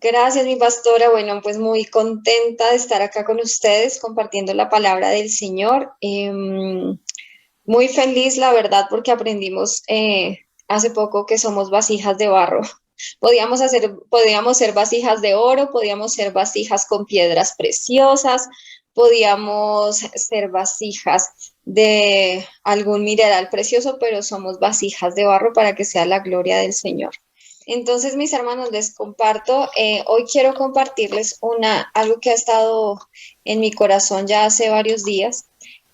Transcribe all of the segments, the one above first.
Gracias, mi pastora. Bueno, pues muy contenta de estar acá con ustedes compartiendo la palabra del Señor. Muy feliz, la verdad, porque aprendimos hace poco que somos vasijas de barro. Podíamos ser vasijas de oro, podíamos ser vasijas con piedras preciosas, podíamos ser vasijas de algún mineral precioso, pero somos vasijas de barro para que sea la gloria del Señor. Entonces, mis hermanos, les comparto, hoy quiero compartirles algo que ha estado en mi corazón ya hace varios días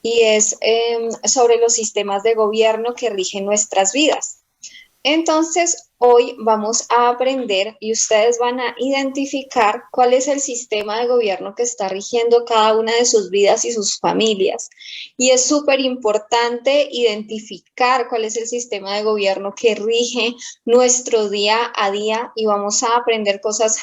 y es sobre los sistemas de gobierno que rigen nuestras vidas. Entonces, hoy vamos a aprender y ustedes van a identificar cuál es el sistema de gobierno que está rigiendo cada una de sus vidas y sus familias. Y es súper importante identificar cuál es el sistema de gobierno que rige nuestro día a día y vamos a aprender cosas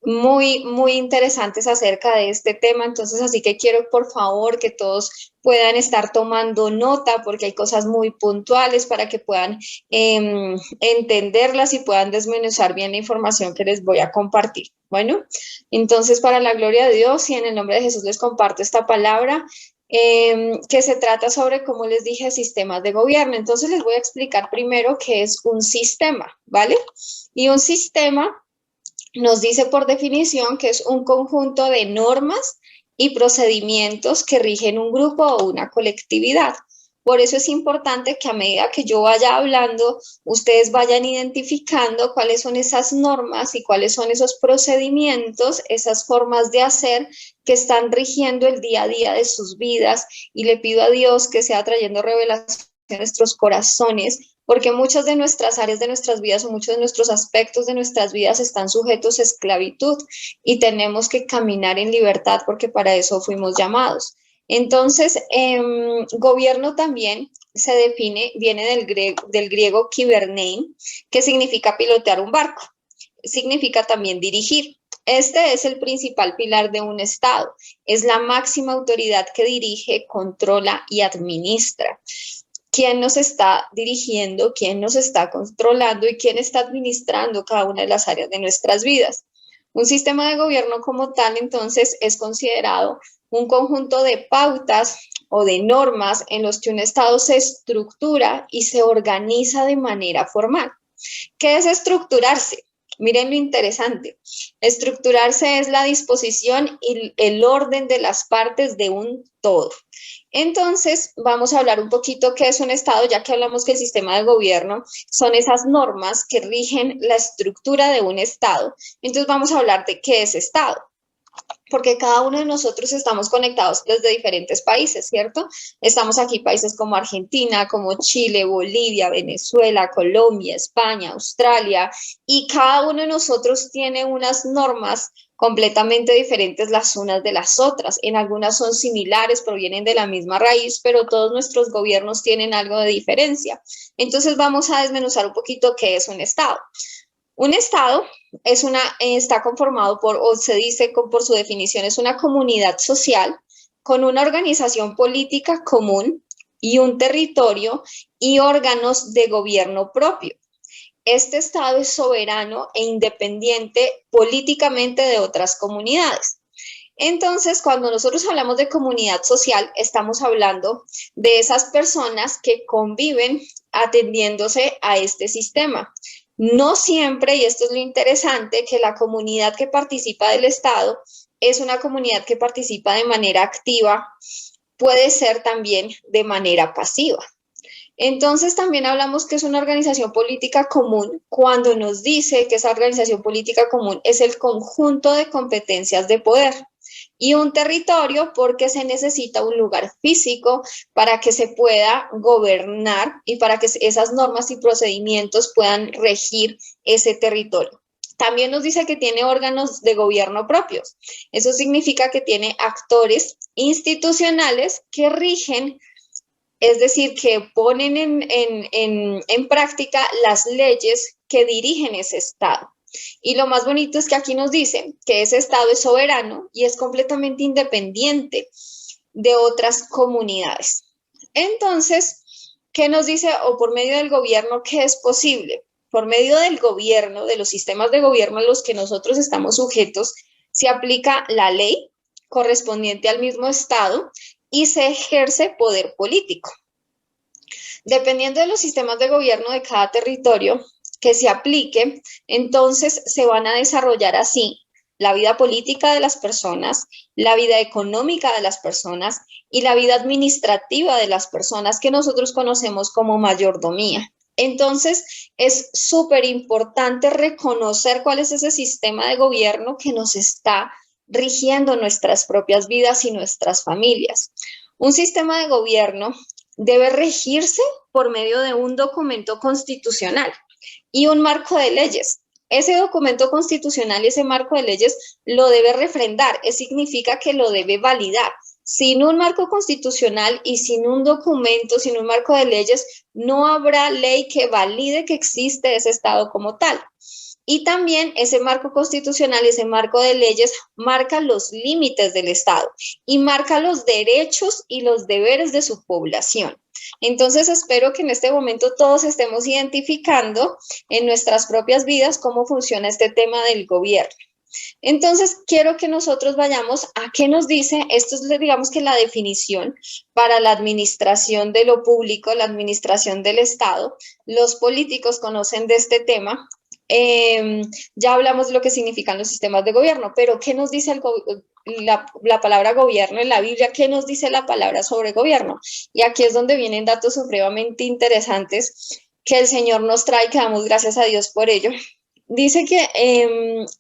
muy interesantes acerca de este tema. Entonces, así que quiero por favor que todos puedan estar tomando nota porque hay cosas muy puntuales para que puedan entenderlas y puedan desmenuzar bien la información que les voy a compartir. Bueno, entonces para la gloria de Dios y en el nombre de Jesús les comparto esta palabra que se trata sobre, como les dije, sistemas de gobierno. Entonces les voy a explicar primero qué es un sistema, ¿vale? Y un sistema nos dice por definición que es un conjunto de normas y procedimientos que rigen un grupo o una colectividad. Por eso es importante que a medida que yo vaya hablando, ustedes vayan identificando cuáles son esas normas y cuáles son esos procedimientos, esas formas de hacer que están rigiendo el día a día de sus vidas. Y le pido a Dios que sea trayendo revelación a nuestros corazones, porque muchas de nuestras áreas de nuestras vidas o muchos de nuestros aspectos de nuestras vidas están sujetos a esclavitud y tenemos que caminar en libertad porque para eso fuimos llamados. Entonces, gobierno también se define, viene del griego kibernein, que significa pilotear un barco, significa también dirigir. Este es el principal pilar de un Estado, es la máxima autoridad que dirige, controla y administra. ¿Quién nos está dirigiendo, quién nos está controlando y quién está administrando cada una de las áreas de nuestras vidas? Un sistema de gobierno como tal, entonces, es considerado un conjunto de pautas o de normas en los que un Estado se estructura y se organiza de manera formal. ¿Qué es estructurarse? Miren lo interesante. Estructurarse es la disposición y el orden de las partes de un todo. Entonces, vamos a hablar un poquito qué es un Estado, ya que hablamos que el sistema de gobierno son esas normas que rigen la estructura de un Estado. Entonces, vamos a hablar de qué es Estado, porque cada uno de nosotros estamos conectados desde diferentes países, ¿cierto? Estamos aquí países como Argentina, como Chile, Bolivia, Venezuela, Colombia, España, Australia, y cada uno de nosotros tiene unas normas completamente diferentes las unas de las otras. En algunas son similares, provienen de la misma raíz, pero todos nuestros gobiernos tienen algo de diferencia. Entonces vamos a desmenuzar un poquito qué es un Estado. Un Estado está conformado por, o se dice por su definición, es una comunidad social con una organización política común y un territorio y órganos de gobierno propio. Este Estado es soberano e independiente políticamente de otras comunidades. Entonces, cuando nosotros hablamos de comunidad social, estamos hablando de esas personas que conviven atendiéndose a este sistema. No siempre, y esto es lo interesante, que la comunidad que participa del Estado es una comunidad que participa de manera activa, puede ser también de manera pasiva. Entonces también hablamos que es una organización política común cuando nos dice que esa organización política común es el conjunto de competencias de poder y un territorio porque se necesita un lugar físico para que se pueda gobernar y para que esas normas y procedimientos puedan regir ese territorio. También nos dice que tiene órganos de gobierno propios. Eso significa que tiene actores institucionales que rigen, es decir, que ponen en práctica las leyes que dirigen ese Estado. Y lo más bonito es que aquí nos dicen que ese Estado es soberano y es completamente independiente de otras comunidades. Entonces, ¿qué nos dice o por medio del gobierno qué es posible? por medio del gobierno, de los sistemas de gobierno a los que nosotros estamos sujetos, se aplica la ley correspondiente al mismo Estado y se ejerce poder político. Dependiendo de los sistemas de gobierno de cada territorio que se aplique, entonces se van a desarrollar así la vida política de las personas, la vida económica de las personas y la vida administrativa de las personas que nosotros conocemos como mayordomía. Entonces, es súper importante reconocer cuál es ese sistema de gobierno que nos está rigiendo nuestras propias vidas y nuestras familias. Un sistema de gobierno debe regirse por medio de un documento constitucional y un marco de leyes. Ese documento constitucional y ese marco de leyes lo debe refrendar, eso significa que lo debe validar. Sin un marco constitucional y sin un documento, sin un marco de leyes, no habrá ley que valide que existe ese Estado como tal. Y también ese marco constitucional, ese marco de leyes, marca los límites del Estado y marca los derechos y los deberes de su población. Entonces, espero que en este momento todos estemos identificando en nuestras propias vidas cómo funciona este tema del gobierno. Entonces, quiero que nosotros vayamos a qué nos dice, esto es, digamos que la definición para la administración de lo público, la administración del Estado. Los políticos conocen de este tema. Ya hablamos de lo que significan los sistemas de gobierno, pero ¿qué nos dice la palabra gobierno en la Biblia? ¿Qué nos dice la palabra sobre gobierno? Y aquí es donde vienen datos supremamente interesantes que el Señor nos trae, que damos gracias a Dios por ello. Dice que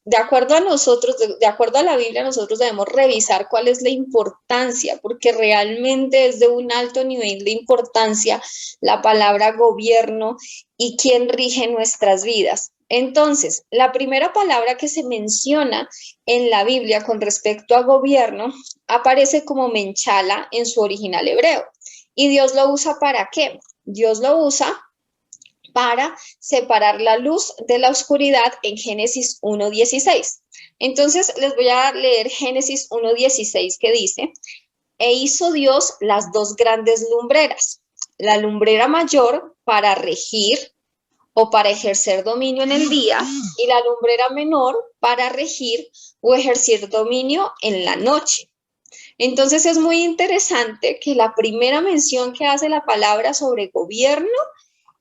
de acuerdo a nosotros, de acuerdo a la Biblia, nosotros debemos revisar cuál es la importancia, porque realmente es de un alto nivel de importancia la palabra gobierno y quién rige nuestras vidas. Entonces, la primera palabra que se menciona en la Biblia con respecto a gobierno aparece como menchala en su original hebreo. ¿Y Dios lo usa para qué? Dios lo usa para separar la luz de la oscuridad en Génesis 1:16. Entonces, les voy a leer Génesis 1:16 que dice, e hizo Dios las dos grandes lumbreras, la lumbrera mayor para regir o para ejercer dominio en el día y la lumbrera menor para regir o ejercer dominio en la noche. Entonces es muy interesante que la primera mención que hace la palabra sobre gobierno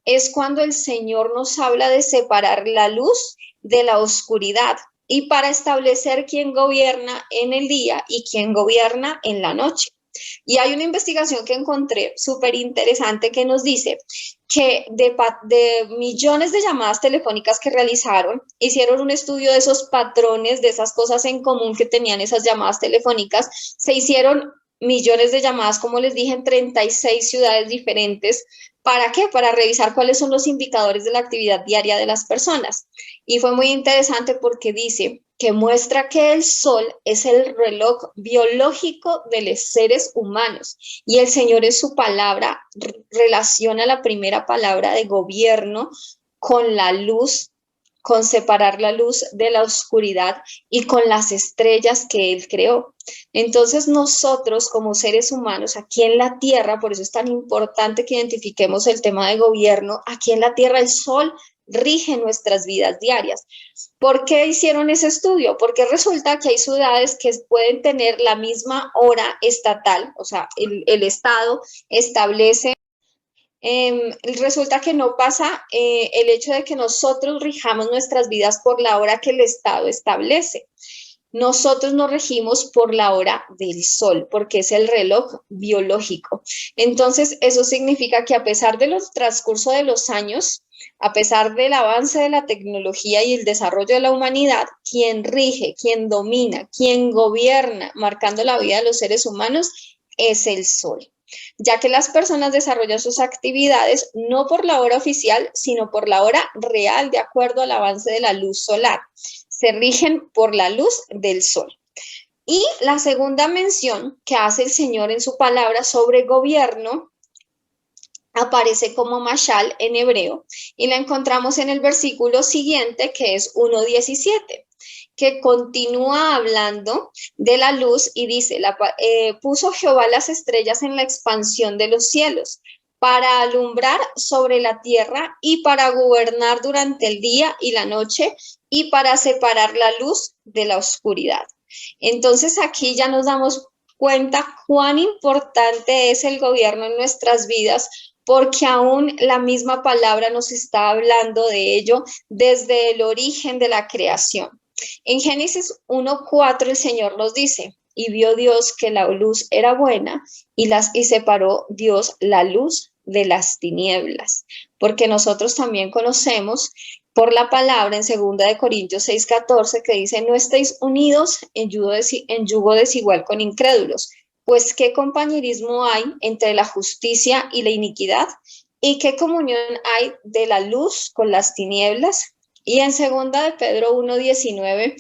es cuando el Señor nos habla de separar la luz de la oscuridad y para establecer quién gobierna en el día y quién gobierna en la noche. Y hay una investigación que encontré súper interesante que nos dice que de millones de llamadas telefónicas que realizaron, hicieron un estudio de esos patrones, de esas cosas en común que tenían esas llamadas telefónicas, se hicieron millones de llamadas, como les dije, en 36 ciudades diferentes. ¿Para qué? Para revisar cuáles son los indicadores de la actividad diaria de las personas. Y fue muy interesante porque dice que muestra que el sol es el reloj biológico de los seres humanos y el Señor en su palabra relaciona la primera palabra de gobierno con la luz, con separar la luz de la oscuridad y con las estrellas que Él creó. Entonces nosotros como seres humanos aquí en la tierra, por eso es tan importante que identifiquemos el tema de gobierno, aquí en la tierra el sol rige nuestras vidas diarias. ¿Por qué hicieron ese estudio? Porque resulta que hay ciudades que pueden tener la misma hora estatal, o sea, el Estado establece. Resulta que no pasa el hecho de que nosotros rijamos nuestras vidas por la hora que el Estado establece. Nosotros nos regimos por la hora del sol, porque es el reloj biológico. Entonces, eso significa que a pesar del transcurso de los años, a pesar del avance de la tecnología y el desarrollo de la humanidad, quien rige, quien domina, quien gobierna, marcando la vida de los seres humanos, es el sol, ya que las personas desarrollan sus actividades no por la hora oficial, sino por la hora real, de acuerdo al avance de la luz solar. Se rigen por la luz del sol. Y la segunda mención que hace el Señor en su palabra sobre gobierno aparece como mashal en hebreo y la encontramos en el versículo siguiente, que es 1:17, que continúa hablando de la luz y dice, puso Jehová las estrellas en la expansión de los cielos, para alumbrar sobre la tierra y para gobernar durante el día y la noche y para separar la luz de la oscuridad. Entonces aquí ya nos damos cuenta cuán importante es el gobierno en nuestras vidas, porque aún la misma palabra nos está hablando de ello desde el origen de la creación. En Génesis 1:4 el Señor nos dice, y vio Dios que la luz era buena y separó Dios la luz de las tinieblas, porque nosotros también conocemos por la palabra en 2 Corintios 6:14 que dice, no estéis unidos en yugo desigual con incrédulos, pues qué compañerismo hay entre la justicia y la iniquidad, y qué comunión hay de la luz con las tinieblas. Y en 2 Pedro 1:19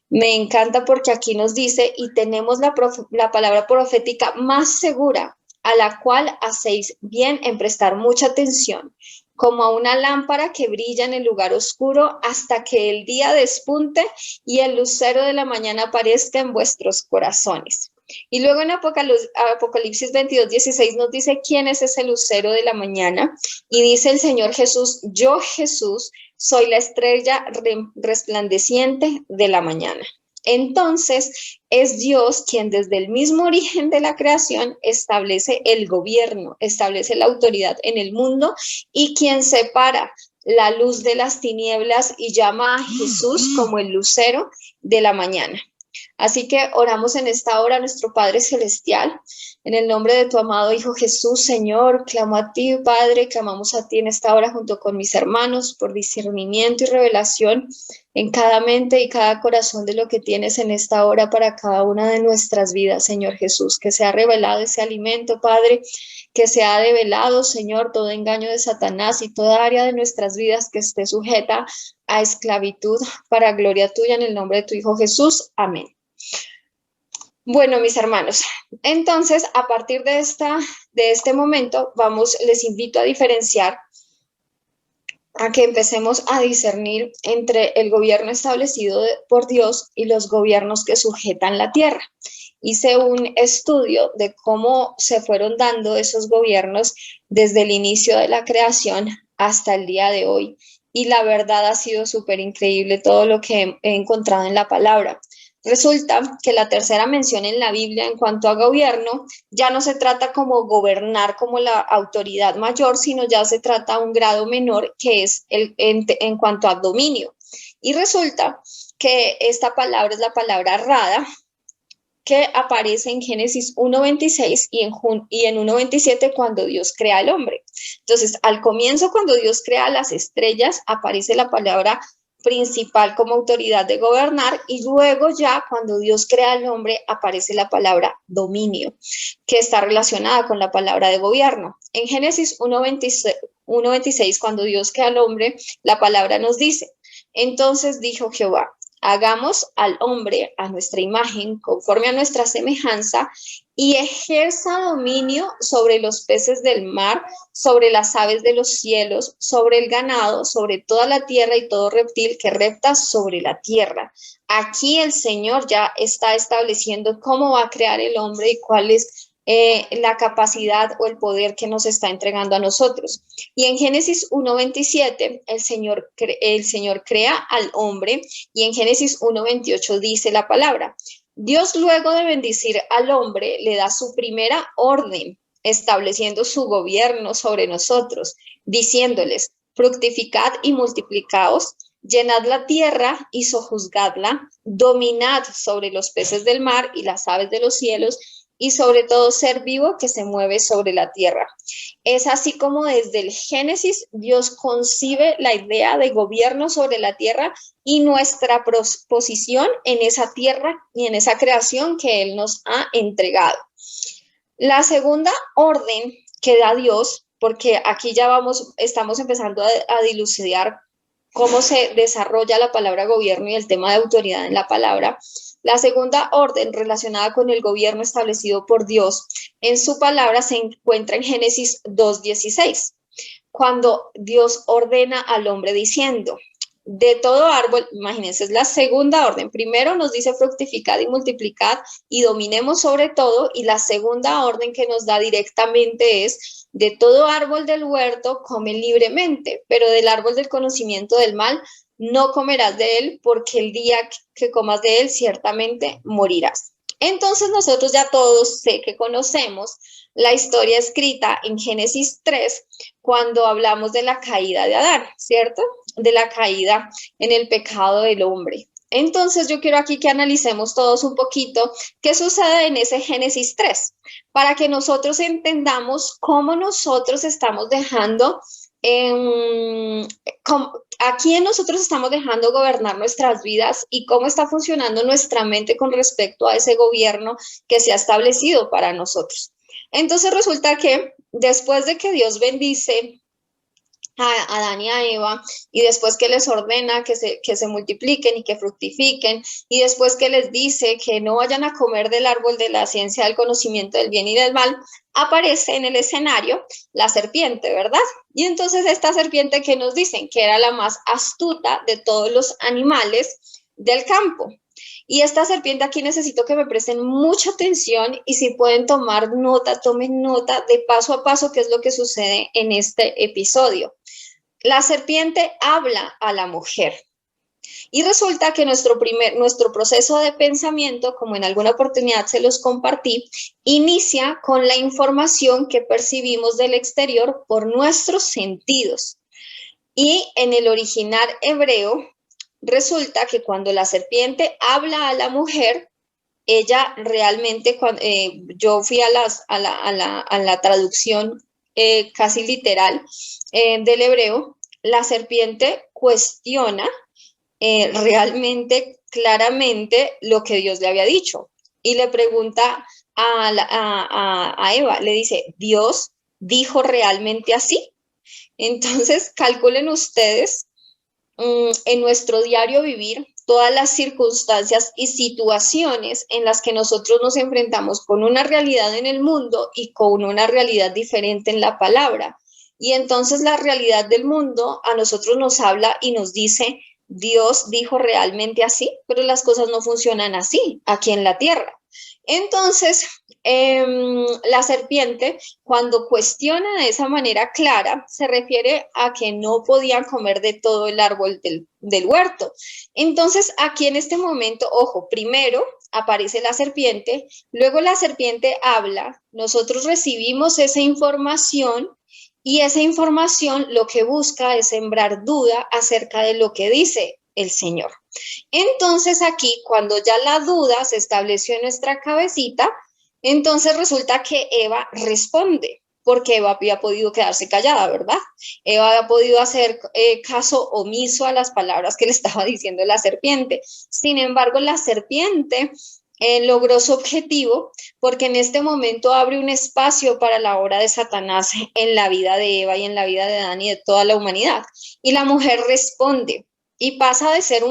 me encanta porque aquí nos dice, y tenemos la palabra profética más segura, a la cual hacéis bien en prestar mucha atención, como a una lámpara que brilla en el lugar oscuro hasta que el día despunte y el lucero de la mañana aparezca en vuestros corazones. Y luego en Apocalipsis 22:16 nos dice quién es ese lucero de la mañana. Y dice el Señor Jesús, yo Jesús soy la estrella resplandeciente de la mañana. Entonces, es Dios quien desde el mismo origen de la creación establece el gobierno, establece la autoridad en el mundo y quien separa la luz de las tinieblas y llama a Jesús como el lucero de la mañana. Así que oramos en esta hora, nuestro Padre Celestial, en el nombre de tu amado Hijo Jesús, Señor, clamo a ti, Padre, clamamos a ti en esta hora junto con mis hermanos por discernimiento y revelación en cada mente y cada corazón de lo que tienes en esta hora para cada una de nuestras vidas, Señor Jesús, que sea revelado ese alimento, Padre, que sea develado, Señor, todo engaño de Satanás y toda área de nuestras vidas que esté sujeta a esclavitud para gloria tuya en el nombre de tu Hijo Jesús. Amén. Bueno, mis hermanos, entonces a partir de este momento les invito a diferenciar, a que empecemos a discernir entre el gobierno establecido por Dios y los gobiernos que sujetan la tierra. Hice un estudio de cómo se fueron dando esos gobiernos desde el inicio de la creación hasta el día de hoy. Y la verdad ha sido súper increíble todo lo que he encontrado en la palabra. Resulta que la tercera mención en la Biblia en cuanto a gobierno ya no se trata como gobernar como la autoridad mayor, sino ya se trata a un grado menor que es en cuanto a dominio. Y resulta que esta palabra es la palabra rada, que aparece en Génesis 1:26 y en 1:27 cuando Dios crea al hombre. Entonces, al comienzo, cuando Dios crea las estrellas, aparece la palabra principal como autoridad de gobernar, y luego ya cuando Dios crea al hombre aparece la palabra dominio, que está relacionada con la palabra de gobierno. En Génesis 1:26, cuando Dios crea al hombre, la palabra nos dice, entonces dijo Jehová, hagamos al hombre a nuestra imagen, conforme a nuestra semejanza, y ejerza dominio sobre los peces del mar, sobre las aves de los cielos, sobre el ganado, sobre toda la tierra y todo reptil que repta sobre la tierra. Aquí el Señor ya está estableciendo cómo va a crear el hombre y cuál es la capacidad o el poder que nos está entregando a nosotros. Y en Génesis 1:27 el Señor crea al hombre, y en Génesis 1:28 dice la palabra, Dios luego de bendecir al hombre le da su primera orden, estableciendo su gobierno sobre nosotros, diciéndoles, fructificad y multiplicaos, llenad la tierra y sojuzgadla, dominad sobre los peces del mar y las aves de los cielos, y sobre todo ser vivo que se mueve sobre la tierra. Es así como desde el Génesis Dios concibe la idea de gobierno sobre la tierra y nuestra posición en esa tierra y en esa creación que Él nos ha entregado. La segunda orden que da Dios, porque aquí ya estamos empezando a dilucidar cómo se desarrolla la palabra gobierno y el tema de autoridad en la palabra. La segunda orden relacionada con el gobierno establecido por Dios en su palabra se encuentra en Génesis 2:16, cuando Dios ordena al hombre diciendo, de todo árbol, imagínense, es la segunda orden. Primero nos dice fructificad y multiplicad y dominemos sobre todo, y la segunda orden que nos da directamente es de todo árbol del huerto come libremente, pero del árbol del conocimiento del mal no comerás de él, porque el día que comas de él ciertamente morirás. Entonces nosotros ya todos sé que conocemos la historia escrita en Génesis 3 cuando hablamos de la caída de Adán, ¿cierto? De la caída en el pecado del hombre. Entonces yo quiero aquí que analicemos todos un poquito qué sucede en ese Génesis 3 para que nosotros entendamos cómo nosotros estamos dejando a quién nosotros estamos dejando gobernar nuestras vidas y cómo está funcionando nuestra mente con respecto a ese gobierno que se ha establecido para nosotros. Entonces resulta que después de que Dios bendice a Adán y a Eva, y después que les ordena que se multipliquen y que fructifiquen, y después que les dice que no vayan a comer del árbol de la ciencia del conocimiento del bien y del mal, aparece en el escenario la serpiente, ¿verdad? Y entonces esta serpiente que nos dicen que era la más astuta de todos los animales del campo. Y esta serpiente aquí necesito que me presten mucha atención y si pueden tomar nota, tomen nota de paso a paso qué es lo que sucede en este episodio. La serpiente habla a la mujer y resulta que nuestro proceso de pensamiento, como en alguna oportunidad se los compartí, inicia con la información que percibimos del exterior por nuestros sentidos. Y en el original hebreo, resulta que cuando la serpiente habla a la mujer, ella realmente, yo fui a la traducción casi literal del hebreo, la serpiente cuestiona realmente claramente lo que Dios le había dicho y le pregunta a Eva, le dice, ¿Dios dijo realmente así? Entonces, calculen ustedes en nuestro diario vivir todas las circunstancias y situaciones en las que nosotros nos enfrentamos con una realidad en el mundo y con una realidad diferente en la palabra. Y entonces la realidad del mundo a nosotros nos habla y nos dice, Dios dijo realmente así, pero las cosas no funcionan así aquí en la tierra. Entonces, la serpiente, cuando cuestiona de esa manera clara, se refiere a que no podían comer de todo el árbol del huerto. Entonces, aquí en este momento, ojo, primero aparece la serpiente, luego la serpiente habla, nosotros recibimos esa información y esa información lo que busca es sembrar duda acerca de lo que dice el Señor. Entonces aquí, cuando ya la duda se estableció en nuestra cabecita, entonces resulta que Eva responde, porque Eva había podido quedarse callada, ¿verdad? Eva había podido hacer caso omiso a las palabras que le estaba diciendo la serpiente. Sin embargo, la serpiente logró su objetivo porque en este momento abre un espacio para la obra de Satanás en la vida de Eva y en la vida de Adán y de toda la humanidad. Y la mujer responde y pasa de ser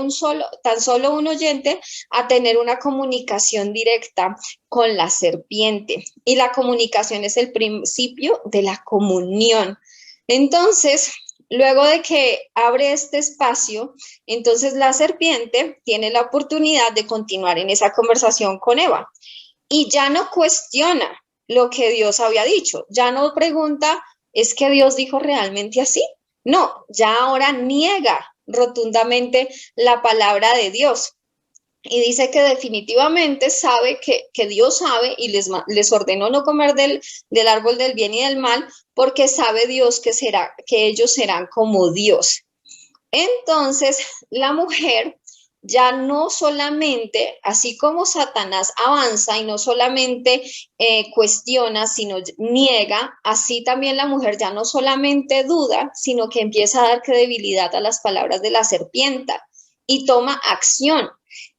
tan solo un oyente a tener una comunicación directa con la serpiente. Y la comunicación es el principio de la comunión. Entonces, luego de que abre este espacio, entonces la serpiente tiene la oportunidad de continuar en esa conversación con Eva y ya no cuestiona lo que Dios había dicho, ya no pregunta, ¿es que Dios dijo realmente así? No, ya ahora niega rotundamente la palabra de Dios y dice que definitivamente sabe que Dios sabe y les ordenó no comer del árbol del bien y del mal porque sabe Dios que ellos serán como Dios. Entonces, la mujer ya no solamente, así como Satanás avanza y no solamente cuestiona, sino niega, así también la mujer ya no solamente duda, sino que empieza a dar credibilidad a las palabras de la serpiente y toma acción.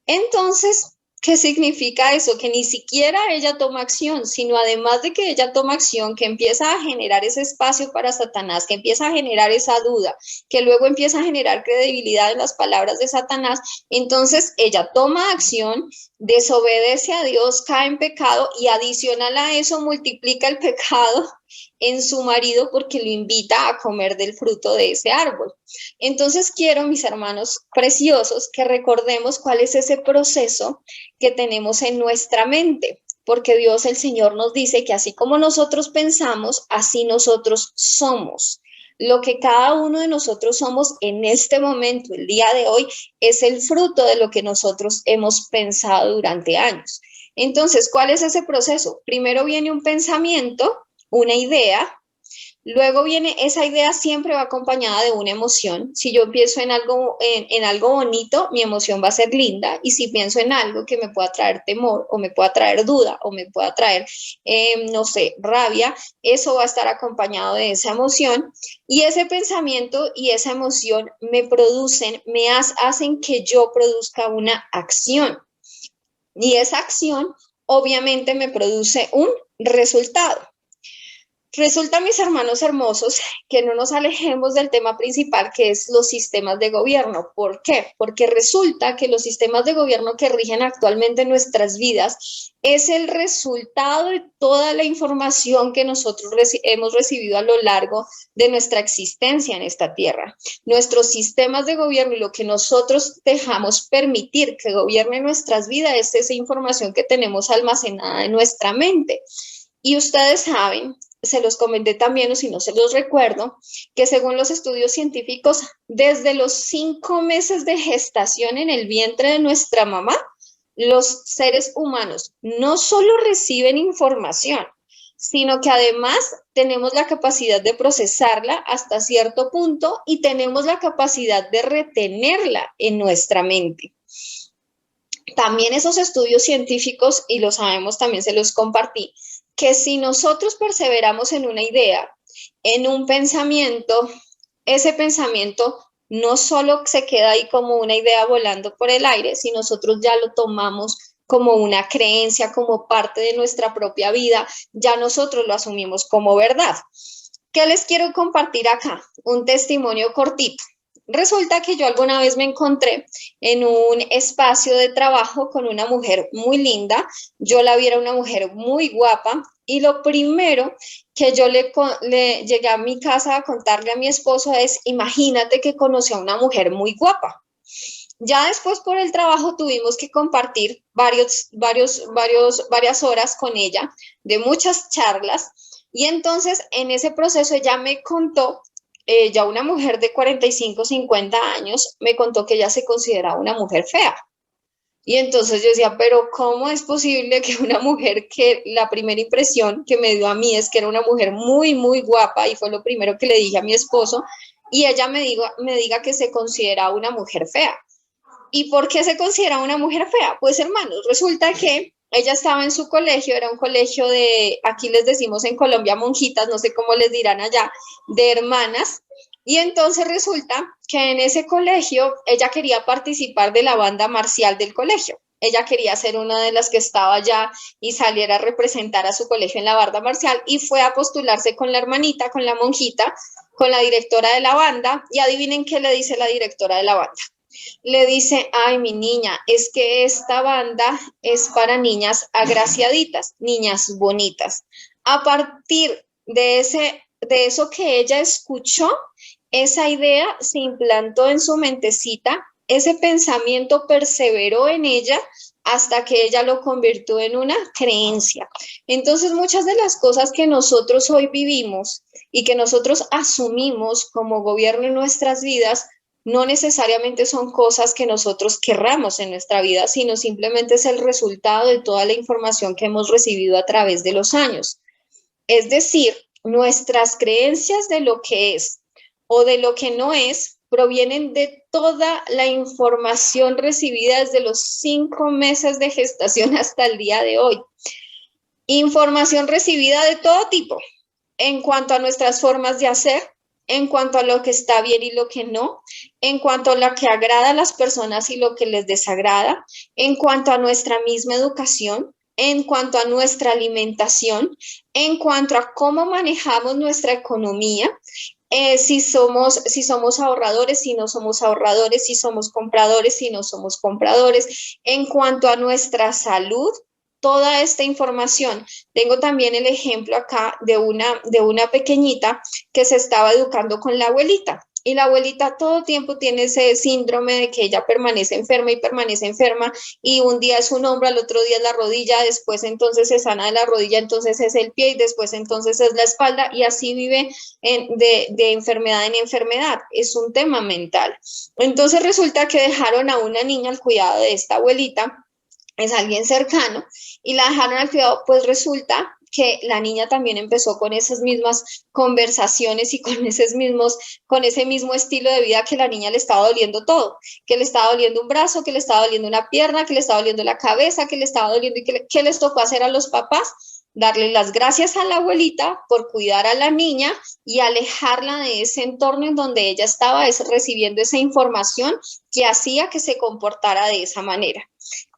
Entonces, ¿qué significa eso? Que ni siquiera ella toma acción, sino además de que ella toma acción, que empieza a generar ese espacio para Satanás, que empieza a generar esa duda, que luego empieza a generar credibilidad en las palabras de Satanás, entonces ella toma acción desobedece a Dios, cae en pecado y adicional a eso multiplica el pecado en su marido porque lo invita a comer del fruto de ese árbol. Entonces quiero, mis hermanos preciosos, que recordemos cuál es ese proceso que tenemos en nuestra mente, porque Dios el Señor nos dice que así como nosotros pensamos, así nosotros somos. Lo que cada uno de nosotros somos en este momento, el día de hoy, es el fruto de lo que nosotros hemos pensado durante años. Entonces, ¿cuál es ese proceso? Primero viene un pensamiento, una idea. Luego viene, esa idea siempre va acompañada de una emoción. Si yo pienso en algo bonito, mi emoción va a ser linda. Y si pienso en algo que me pueda traer temor o me pueda traer duda o me pueda traer, no sé, rabia, eso va a estar acompañado de esa emoción. Y ese pensamiento y esa emoción me producen, hacen que yo produzca una acción. Y esa acción obviamente me produce un resultado. Resulta, mis hermanos hermosos, que no nos alejemos del tema principal, que es los sistemas de gobierno. ¿Por qué? Porque resulta que los sistemas de gobierno que rigen actualmente nuestras vidas es el resultado de toda la información que nosotros hemos recibido a lo largo de nuestra existencia en esta tierra. Nuestros sistemas de gobierno y lo que nosotros dejamos permitir que gobierne nuestras vidas es esa información que tenemos almacenada en nuestra mente. Y ustedes saben, se los comenté también, o si no se los recuerdo, que según los estudios científicos, desde los 5 meses de gestación en el vientre de nuestra mamá, los seres humanos no solo reciben información, sino que además tenemos la capacidad de procesarla hasta cierto punto y tenemos la capacidad de retenerla en nuestra mente. También esos estudios científicos, y lo sabemos, también se los compartí, que si nosotros perseveramos en una idea, en un pensamiento, ese pensamiento no solo se queda ahí como una idea volando por el aire, si nosotros ya lo tomamos como una creencia, como parte de nuestra propia vida, ya nosotros lo asumimos como verdad. ¿Qué les quiero compartir acá? Un testimonio cortito. Resulta que yo alguna vez me encontré en un espacio de trabajo con una mujer muy linda. Yo la vi, era una mujer muy guapa. Y lo primero que yo le llegué a mi casa a contarle a mi esposo es, imagínate que conocí a una mujer muy guapa. Ya después por el trabajo tuvimos que compartir varias horas con ella, de muchas charlas. Y entonces en ese proceso ella me contó, ya una mujer de 45, 50 años, me contó que ella se consideraba una mujer fea. Y entonces yo decía, pero ¿cómo es posible que una mujer que la primera impresión que me dio a mí es que era una mujer muy, muy guapa y fue lo primero que le dije a mi esposo y ella me diga que se considera una mujer fea? ¿Y por qué se considera una mujer fea? Pues hermanos, resulta que ella estaba en su colegio, era un colegio de, aquí les decimos en Colombia monjitas, no sé cómo les dirán allá, de hermanas. Y entonces resulta que en ese colegio ella quería participar de la banda marcial del colegio. Ella quería ser una de las que estaba allá y saliera a representar a su colegio en la banda marcial y fue a postularse con la hermanita, con la monjita, con la directora de la banda. Y adivinen qué le dice la directora de la banda. Le dice, ay, mi niña, es que esta banda es para niñas agraciaditas, niñas bonitas. A partir de eso que ella escuchó, esa idea se implantó en su mentecita, ese pensamiento perseveró en ella hasta que ella lo convirtió en una creencia. Entonces, muchas de las cosas que nosotros hoy vivimos y que nosotros asumimos como gobierno en nuestras vidas, no necesariamente son cosas que nosotros querramos en nuestra vida, sino simplemente es el resultado de toda la información que hemos recibido a través de los años. Es decir, nuestras creencias de lo que es o de lo que no es provienen de toda la información recibida desde los 5 meses de gestación hasta el día de hoy. Información recibida de todo tipo, en cuanto a nuestras formas de hacer, en cuanto a lo que está bien y lo que no, en cuanto a lo que agrada a las personas y lo que les desagrada, en cuanto a nuestra misma educación, en cuanto a nuestra alimentación, en cuanto a cómo manejamos nuestra economía, si somos ahorradores, si no somos ahorradores, si somos compradores, si no somos compradores. En cuanto a nuestra salud, toda esta información. Tengo también el ejemplo acá de una pequeñita que se estaba educando con la abuelita. Y la abuelita todo tiempo tiene ese síndrome de que ella permanece enferma y permanece enferma, y un día es un hombro, al otro día es la rodilla, después entonces se sana de la rodilla, entonces es el pie y después entonces es la espalda, y así vive de enfermedad en enfermedad. Es un tema mental. Entonces resulta que dejaron a una niña al cuidado de esta abuelita, es alguien cercano, y la dejaron al cuidado. Pues resulta que la niña también empezó con esas mismas conversaciones y con ese mismo estilo de vida, que la niña le estaba doliendo todo, que le estaba doliendo un brazo, que le estaba doliendo una pierna, que le estaba doliendo la cabeza, que le estaba doliendo, y ¿qué les tocó hacer a los papás? Darle las gracias a la abuelita por cuidar a la niña y alejarla de ese entorno en donde ella estaba recibiendo esa información que hacía que se comportara de esa manera.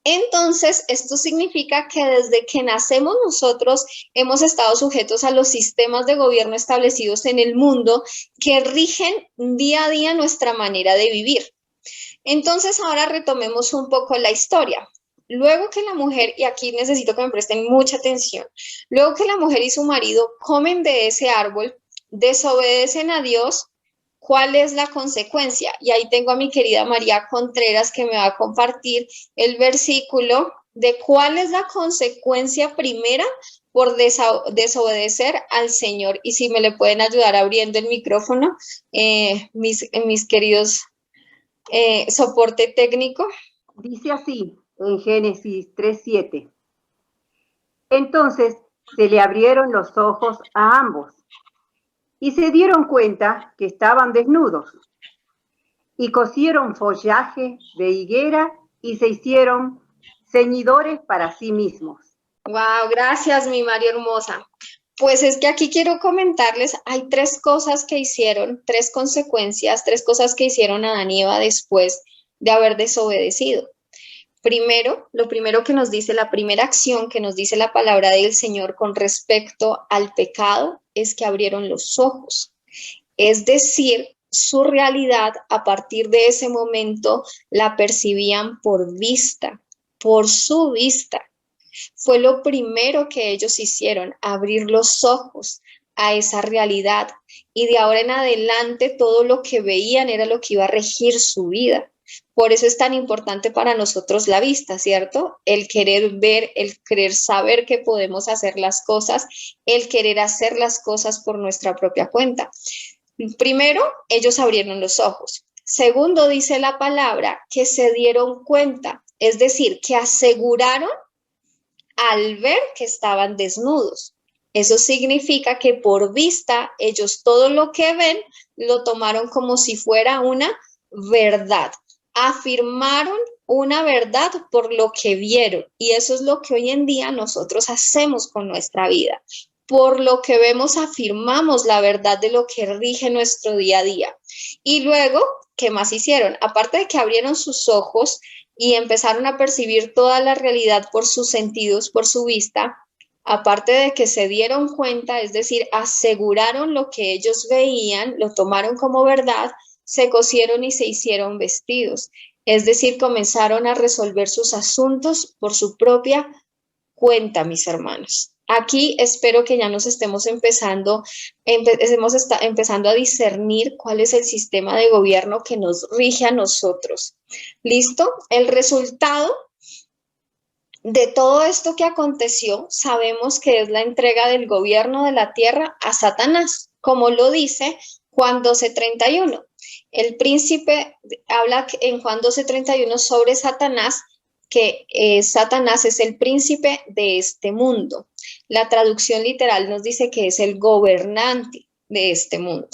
Entonces, esto significa que desde que nacemos nosotros hemos estado sujetos a los sistemas de gobierno establecidos en el mundo, que rigen día a día nuestra manera de vivir. Entonces, ahora retomemos un poco la historia. Luego que la mujer, y aquí necesito que me presten mucha atención, luego que la mujer y su marido comen de ese árbol, desobedecen a Dios. ¿Cuál es la consecuencia? Y ahí tengo a mi querida María Contreras, que me va a compartir el versículo de cuál es la consecuencia primera por desobedecer al Señor. Y si me le pueden ayudar abriendo el micrófono, mis queridos soporte técnico. Dice así en Génesis 3:7. Entonces se le abrieron los ojos a ambos y se dieron cuenta que estaban desnudos, y cosieron follaje de higuera y se hicieron ceñidores para sí mismos. Wow, gracias, mi María hermosa. Pues es que aquí quiero comentarles, hay tres cosas que hicieron, tres consecuencias, tres cosas que hicieron Adán y Eva después de haber desobedecido. Primero, lo primero que nos dice, la primera acción que nos dice la palabra del Señor con respecto al pecado, es que abrieron los ojos. Es decir, su realidad a partir de ese momento la percibían por vista, por su vista. Fue lo primero que ellos hicieron, abrir los ojos a esa realidad. Y de ahora en adelante todo lo que veían era lo que iba a regir su vida. Por eso es tan importante para nosotros la vista, ¿cierto? El querer ver, el querer saber que podemos hacer las cosas, el querer hacer las cosas por nuestra propia cuenta. Primero, ellos abrieron los ojos. Segundo, dice la palabra que se dieron cuenta, es decir, que aseguraron al ver que estaban desnudos. Eso significa que por vista ellos todo lo que ven lo tomaron como si fuera una verdad. Afirmaron una verdad por lo que vieron, y eso es lo que hoy en día nosotros hacemos con nuestra vida. Por lo que vemos afirmamos la verdad de lo que rige nuestro día a día. Y luego, ¿qué más hicieron? Aparte de que abrieron sus ojos y empezaron a percibir toda la realidad por sus sentidos, por su vista, aparte de que se dieron cuenta, es decir, aseguraron lo que ellos veían, lo tomaron como verdad, se cosieron y se hicieron vestidos. Es decir, comenzaron a resolver sus asuntos por su propia cuenta, mis hermanos. Aquí espero que ya nos estemos empezando a discernir cuál es el sistema de gobierno que nos rige a nosotros. ¿Listo? El resultado de todo esto que aconteció, sabemos que es la entrega del gobierno de la tierra a Satanás, como lo dice Juan 12:31. El príncipe habla en Juan 12:31 sobre Satanás, que Satanás es el príncipe de este mundo. La traducción literal nos dice que es el gobernante de este mundo.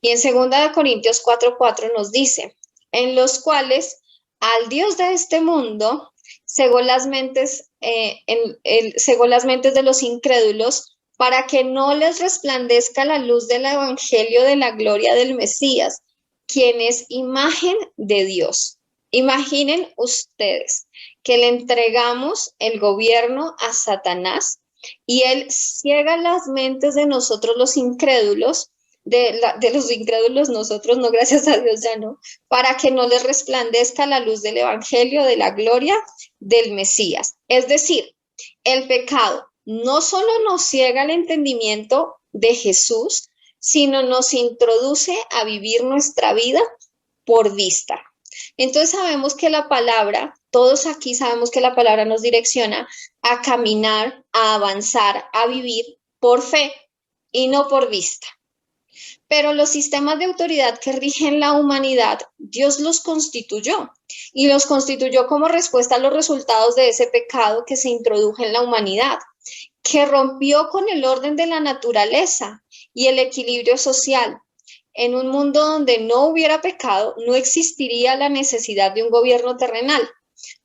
Y en 2 Corintios 4:4 nos dice, en los cuales al Dios de este mundo cegó las mentes de los incrédulos, para que no les resplandezca la luz del evangelio de la gloria del Mesías, quien es imagen de Dios. Imaginen ustedes que le entregamos el gobierno a Satanás y él ciega las mentes de nosotros los incrédulos de los incrédulos, nosotros no, gracias a Dios ya no, para que no les resplandezca la luz del Evangelio de la gloria del Mesías. Es decir, el pecado no solo nos ciega el entendimiento de Jesús, sino nos introduce a vivir nuestra vida por vista. Entonces sabemos que la palabra, todos aquí sabemos que la palabra nos direcciona a caminar, a avanzar, a vivir por fe y no por vista. Pero los sistemas de autoridad que rigen la humanidad, Dios los constituyó y los constituyó como respuesta a los resultados de ese pecado que se introdujo en la humanidad, que rompió con el orden de la naturaleza y el equilibrio social. En un mundo donde no hubiera pecado, no existiría la necesidad de un gobierno terrenal.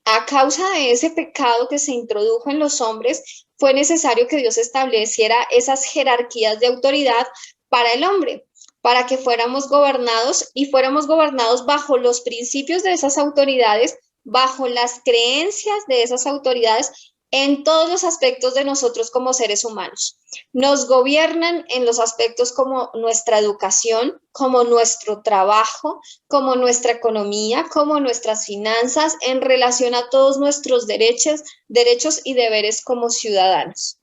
A causa de ese pecado que se introdujo en los hombres, fue necesario que Dios estableciera esas jerarquías de autoridad para el hombre, para que fuéramos gobernados y fuéramos gobernados bajo los principios de esas autoridades, bajo las creencias de esas autoridades en todos los aspectos de nosotros como seres humanos. Nos gobiernan en los aspectos como nuestra educación, como nuestro trabajo, como nuestra economía, como nuestras finanzas, en relación a todos nuestros derechos y deberes como ciudadanos.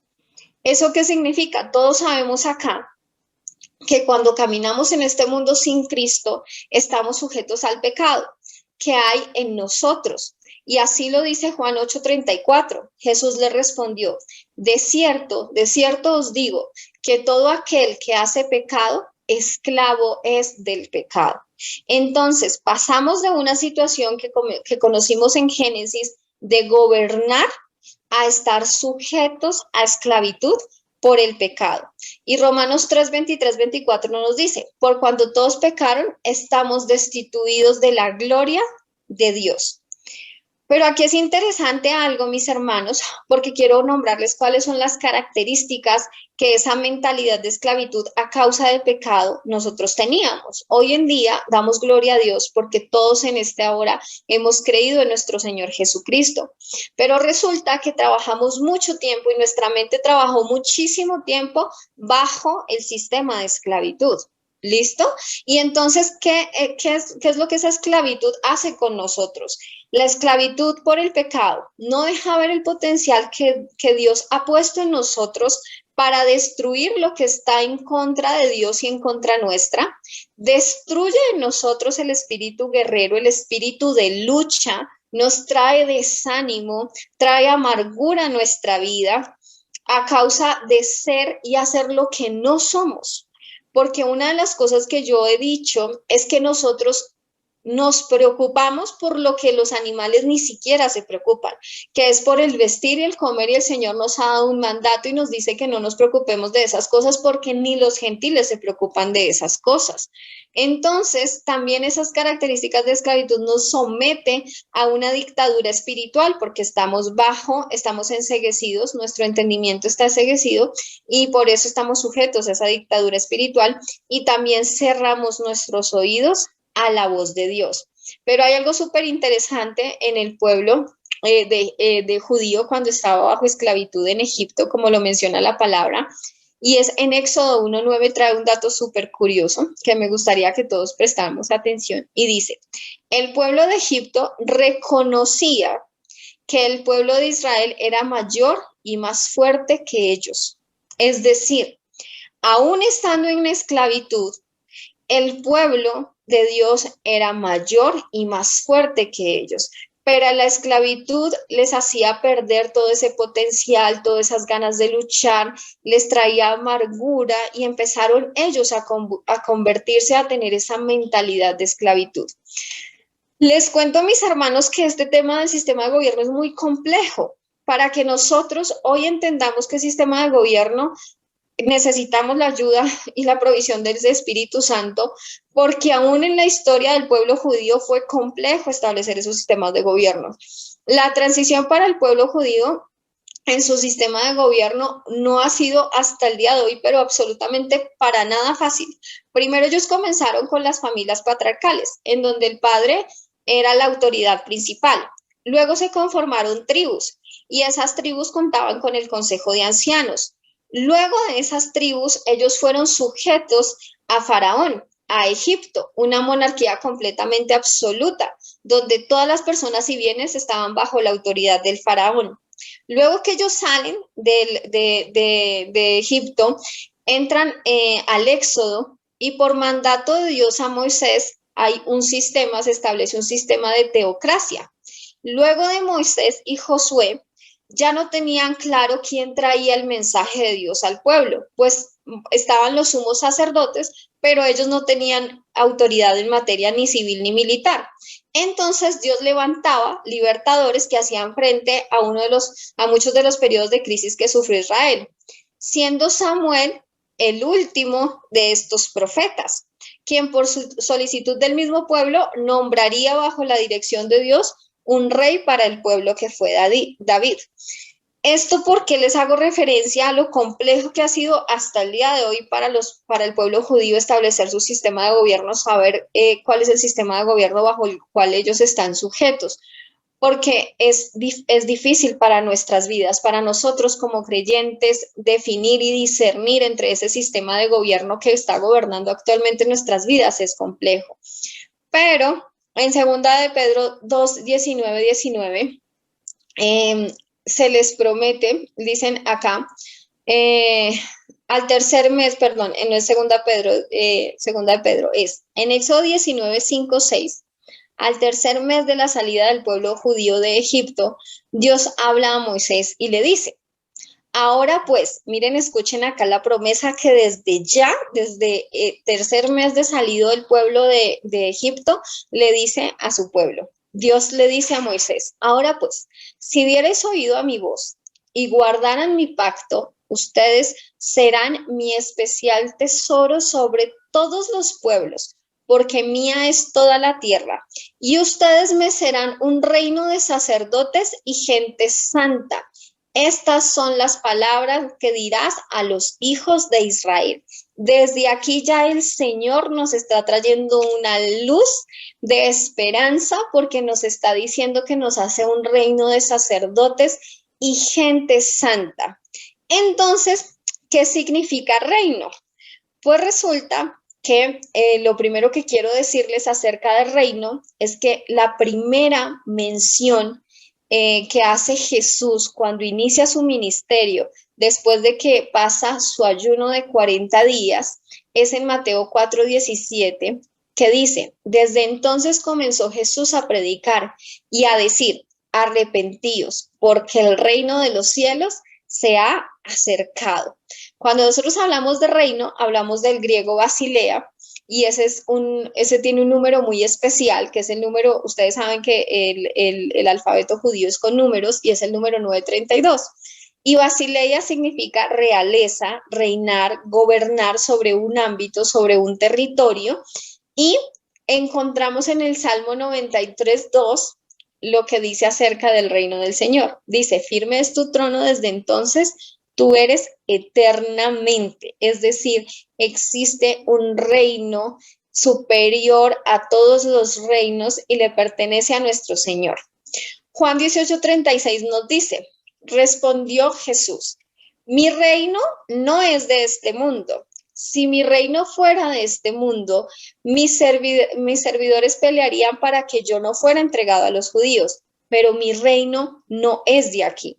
¿Eso qué significa? Todos sabemos acá que cuando caminamos en este mundo sin Cristo, estamos sujetos al pecado que hay en nosotros. Y así lo dice Juan 8:34. Jesús le respondió, de cierto os digo, que todo aquel que hace pecado, esclavo es del pecado. Entonces, pasamos de una situación que conocimos en Génesis, de gobernar, a estar sujetos a esclavitud por el pecado. Y Romanos 3:23-24 nos dice, por cuando todos pecaron, estamos destituidos de la gloria de Dios. Pero aquí es interesante algo, mis hermanos, porque quiero nombrarles cuáles son las características que esa mentalidad de esclavitud a causa del pecado nosotros teníamos. Hoy en día damos gloria a Dios porque todos en esta hora hemos creído en nuestro Señor Jesucristo. Pero resulta que trabajamos mucho tiempo y nuestra mente trabajó muchísimo tiempo bajo el sistema de esclavitud. ¿Listo? Y entonces, ¿qué es lo que esa esclavitud hace con nosotros? La esclavitud por el pecado no deja ver el potencial que Dios ha puesto en nosotros para destruir lo que está en contra de Dios y en contra nuestra. Destruye en nosotros el espíritu guerrero, el espíritu de lucha, nos trae desánimo, trae amargura a nuestra vida a causa de ser y hacer lo que no somos. Porque una de las cosas que yo he dicho es que nosotros nos preocupamos por lo que los animales ni siquiera se preocupan, que es por el vestir y el comer, y el Señor nos ha dado un mandato y nos dice que no nos preocupemos de esas cosas porque ni los gentiles se preocupan de esas cosas. Entonces, también esas características de esclavitud nos somete a una dictadura espiritual porque estamos enceguecidos, nuestro entendimiento está enceguecido y por eso estamos sujetos a esa dictadura espiritual y también cerramos nuestros oídos a la voz de Dios. Pero hay algo súper interesante en el pueblo de judío cuando estaba bajo esclavitud en Egipto, como lo menciona la palabra, y es en Éxodo 1:9, trae un dato súper curioso que me gustaría que todos prestáramos atención, y dice, el pueblo de Egipto reconocía que el pueblo de Israel era mayor y más fuerte que ellos. Es decir, aún estando en esclavitud, el pueblo de Dios era mayor y más fuerte que ellos, pero la esclavitud les hacía perder todo ese potencial, todas esas ganas de luchar, les traía amargura y empezaron ellos a convertirse, a tener esa mentalidad de esclavitud. Les cuento, mis hermanos, que este tema del sistema de gobierno es muy complejo. Para que nosotros hoy entendamos que el sistema de gobierno necesitamos la ayuda y la provisión del Espíritu Santo, porque aún en la historia del pueblo judío fue complejo establecer esos sistemas de gobierno. La transición para el pueblo judío en su sistema de gobierno no ha sido hasta el día de hoy, pero absolutamente para nada fácil. Primero ellos comenzaron con las familias patriarcales, en donde el padre era la autoridad principal. Luego se conformaron tribus y esas tribus contaban con el consejo de ancianos. Luego de esas tribus, ellos fueron sujetos a Faraón, a Egipto, una monarquía completamente absoluta, donde todas las personas y bienes estaban bajo la autoridad del faraón. Luego que ellos salen de Egipto, entran al Éxodo y por mandato de Dios a Moisés hay un sistema, se establece un sistema de teocracia. Luego de Moisés y Josué, ya no tenían claro quién traía el mensaje de Dios al pueblo, pues estaban los sumos sacerdotes, pero ellos no tenían autoridad en materia ni civil ni militar. Entonces Dios levantaba libertadores que hacían frente a muchos de los periodos de crisis que sufrió Israel, siendo Samuel el último de estos profetas, quien por su solicitud del mismo pueblo nombraría bajo la dirección de Dios un rey para el pueblo que fue David. Esto porque les hago referencia a lo complejo que ha sido hasta el día de hoy para el pueblo judío establecer su sistema de gobierno, saber cuál es el sistema de gobierno bajo el cual ellos están sujetos, porque es difícil para nuestras vidas, para nosotros como creyentes, definir y discernir entre ese sistema de gobierno que está gobernando actualmente nuestras vidas, es complejo. Pero en 2 de Pedro 2, 19, se les promete, dicen acá, al tercer mes, perdón, no es 2 de Pedro, es en Éxodo 19, 5, 6, al tercer mes de la salida del pueblo judío de Egipto, Dios habla a Moisés y le dice, ahora pues, miren, escuchen acá la promesa que desde tercer mes de salido del pueblo de Egipto, le dice a su pueblo. Dios le dice a Moisés, ahora pues, si diereis oído a mi voz y guardaran mi pacto, ustedes serán mi especial tesoro sobre todos los pueblos, porque mía es toda la tierra, y ustedes me serán un reino de sacerdotes y gente santa. Estas son las palabras que dirás a los hijos de Israel. Desde aquí ya el Señor nos está trayendo una luz de esperanza porque nos está diciendo que nos hace un reino de sacerdotes y gente santa. Entonces, ¿qué significa reino? Pues resulta que lo primero que quiero decirles acerca del reino es que la primera mención que hace Jesús cuando inicia su ministerio, después de que pasa su ayuno de 40 días, es en Mateo 4:17, que dice, desde entonces comenzó Jesús a predicar y a decir, arrepentíos, porque el reino de los cielos se ha acercado. Cuando nosotros hablamos de reino, hablamos del griego basilea, y ese tiene un número muy especial, que es el número, ustedes saben que el alfabeto judío es con números, y es el número 932. Y basileia significa realeza, reinar, gobernar sobre un ámbito, sobre un territorio, y encontramos en el Salmo 93:2 lo que dice acerca del reino del Señor. Dice, firme es tu trono desde entonces, tú eres eternamente, es decir, existe un reino superior a todos los reinos y le pertenece a nuestro Señor. Juan 18:36 nos dice, respondió Jesús, mi reino no es de este mundo. Si mi reino fuera de este mundo, mis servidores pelearían para que yo no fuera entregado a los judíos, pero mi reino no es de aquí.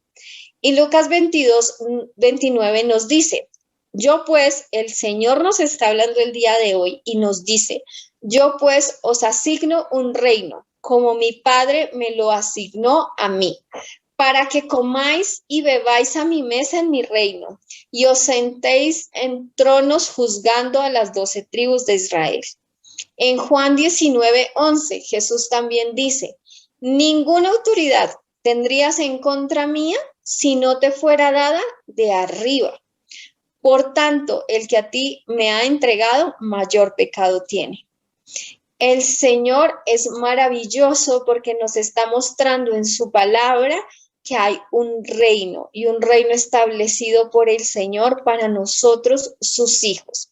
Y Lucas 22:29 nos dice, yo pues, el Señor nos está hablando el día de hoy y nos dice, yo pues os asigno un reino, como mi Padre me lo asignó a mí, para que comáis y bebáis a mi mesa en mi reino, y os sentéis en tronos juzgando a las 12 tribus de Israel. En Juan 19:11, Jesús también dice, ninguna autoridad tendrías en contra mía si no te fuera dada de arriba. Por tanto, el que a ti me ha entregado, mayor pecado tiene. El Señor es maravilloso porque nos está mostrando en su palabra que hay un reino y un reino establecido por el Señor para nosotros, sus hijos.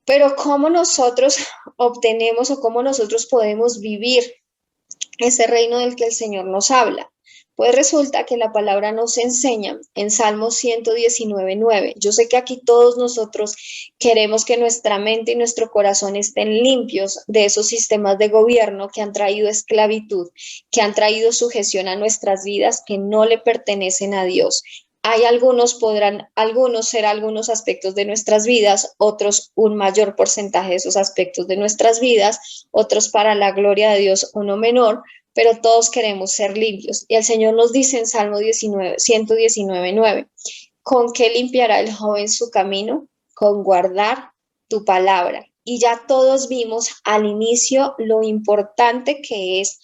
Pero ¿cómo nosotros obtenemos o cómo nosotros podemos vivir ese reino del que el Señor nos habla? Pues resulta que la palabra nos enseña en Salmo 119:9. Yo sé que aquí todos nosotros queremos que nuestra mente y nuestro corazón estén limpios de esos sistemas de gobierno que han traído esclavitud, que han traído sujeción a nuestras vidas, que no le pertenecen a Dios. Hay algunos ser algunos aspectos de nuestras vidas, otros un mayor porcentaje de esos aspectos de nuestras vidas, otros para la gloria de Dios uno menor, pero todos queremos ser limpios. Y el Señor nos dice en Salmo 119:9, ¿con qué limpiará el joven su camino? Con guardar tu palabra. Y ya todos vimos al inicio lo importante que es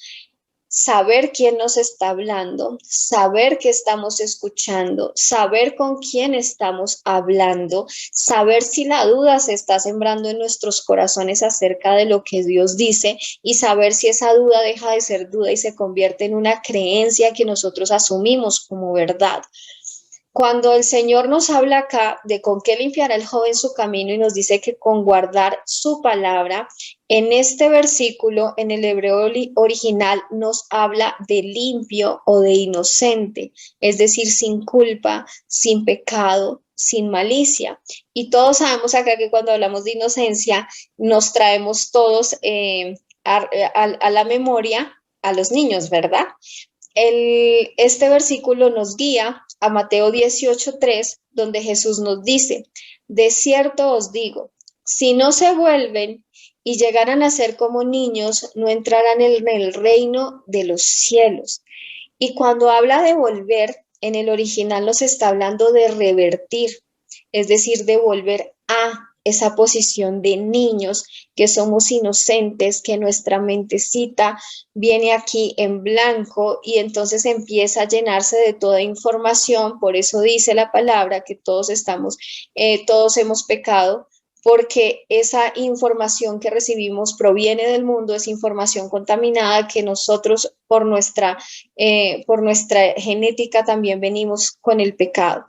saber quién nos está hablando, saber qué estamos escuchando, saber con quién estamos hablando, saber si la duda se está sembrando en nuestros corazones acerca de lo que Dios dice y saber si esa duda deja de ser duda y se convierte en una creencia que nosotros asumimos como verdad. Cuando el Señor nos habla acá de con qué limpiará el joven su camino y nos dice que con guardar su palabra, en este versículo, en el hebreo original, nos habla de limpio o de inocente, es decir, sin culpa, sin pecado, sin malicia. Y todos sabemos acá que cuando hablamos de inocencia, nos traemos todos a la memoria a los niños, ¿verdad? Este versículo nos guía a Mateo 18:3, donde Jesús nos dice, de cierto os digo, si no se vuelven y llegaran a ser como niños, no entrarán en el reino de los cielos. Y cuando habla de volver, en el original nos está hablando de revertir, es decir, de volver a esa posición de niños, que somos inocentes, que nuestra mentecita viene aquí en blanco y entonces empieza a llenarse de toda información. Por eso dice la palabra que todos hemos pecado, porque esa información que recibimos proviene del mundo, es información contaminada que nosotros por nuestra genética también venimos con el pecado.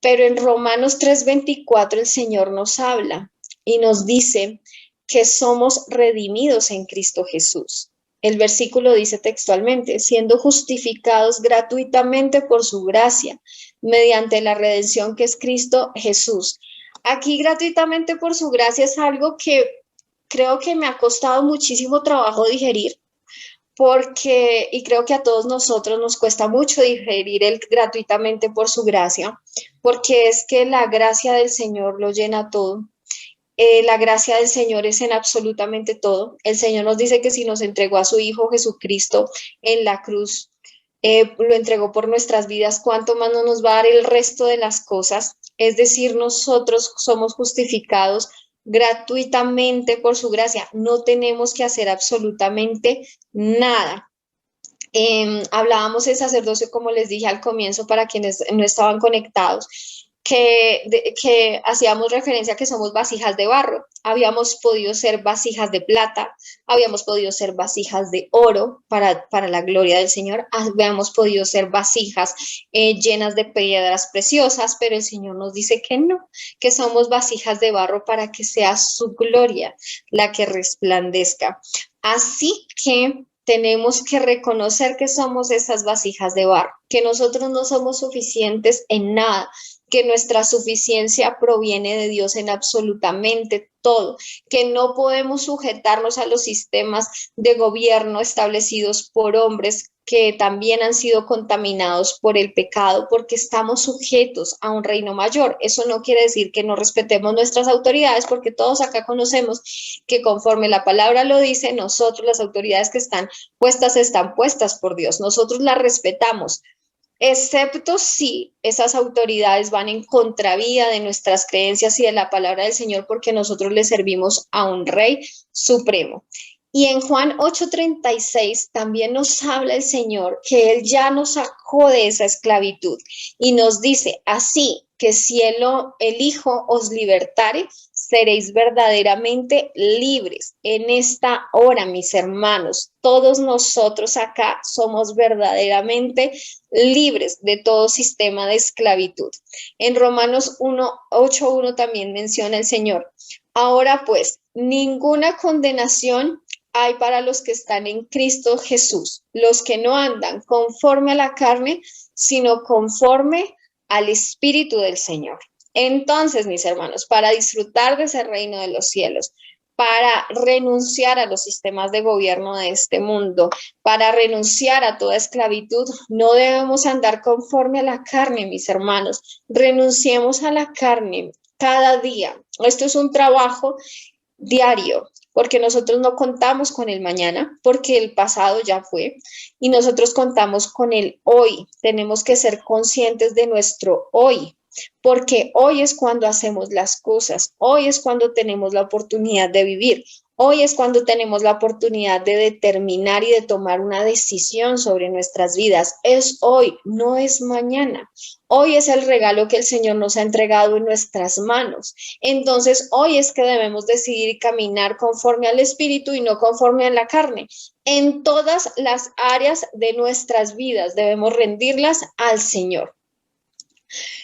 Pero en Romanos 3:24 el Señor nos habla y nos dice que somos redimidos en Cristo Jesús. El versículo dice textualmente, siendo justificados gratuitamente por su gracia, mediante la redención que es Cristo Jesús. Aquí gratuitamente por su gracia es algo que creo que me ha costado muchísimo trabajo digerir, y creo que a todos nosotros nos cuesta mucho digerir el gratuitamente por su gracia, porque es que la gracia del Señor lo llena todo. La gracia del Señor es en absolutamente todo. El Señor nos dice que si nos entregó a su Hijo Jesucristo en la cruz, lo entregó por nuestras vidas, ¿cuánto más no nos va a dar el resto de las cosas? Es decir, nosotros somos justificados gratuitamente por su gracia. No tenemos que hacer absolutamente nada. Hablábamos de sacerdocio, como les dije al comienzo, para quienes no estaban conectados, que hacíamos referencia a que somos vasijas de barro. Habíamos podido ser vasijas de plata, habíamos podido ser vasijas de oro para la gloria del Señor, habíamos podido ser vasijas llenas de piedras preciosas, pero el Señor nos dice que no, que somos vasijas de barro para que sea su gloria la que resplandezca. Así que tenemos que reconocer que somos esas vasijas de barro, que nosotros no somos suficientes en nada, que nuestra suficiencia proviene de Dios en absolutamente todo, que no podemos sujetarnos a los sistemas de gobierno establecidos por hombres que también han sido contaminados por el pecado, porque estamos sujetos a un reino mayor. Eso no quiere decir que no respetemos nuestras autoridades, porque todos acá conocemos que conforme la palabra lo dice, nosotros, las autoridades que están puestas por Dios. Nosotros las respetamos, excepto si esas autoridades van en contravía de nuestras creencias y de la palabra del Señor, porque nosotros le servimos a un Rey supremo. Y en Juan 8:36 también nos habla el Señor que Él ya nos sacó de esa esclavitud y nos dice, así que si el Hijo os libertare, seréis verdaderamente libres. En esta hora, mis hermanos, todos nosotros acá somos verdaderamente libres de todo sistema de esclavitud. En Romanos 8:1 también menciona el Señor, ahora pues, ninguna condenación hay para los que están en Cristo Jesús, los que no andan conforme a la carne, sino conforme al Espíritu del Señor. Entonces, mis hermanos, para disfrutar de ese reino de los cielos, para renunciar a los sistemas de gobierno de este mundo, para renunciar a toda esclavitud, no debemos andar conforme a la carne, mis hermanos. Renunciemos a la carne cada día. Esto es un trabajo diario, porque nosotros no contamos con el mañana, porque el pasado ya fue, y nosotros contamos con el hoy. Tenemos que ser conscientes de nuestro hoy, porque hoy es cuando hacemos las cosas, hoy es cuando tenemos la oportunidad de vivir, hoy es cuando tenemos la oportunidad de determinar y de tomar una decisión sobre nuestras vidas. Es hoy, no es mañana. Hoy es el regalo que el Señor nos ha entregado en nuestras manos. Entonces, hoy es que debemos decidir caminar conforme al Espíritu y no conforme a la carne. En todas las áreas de nuestras vidas debemos rendirlas al Señor.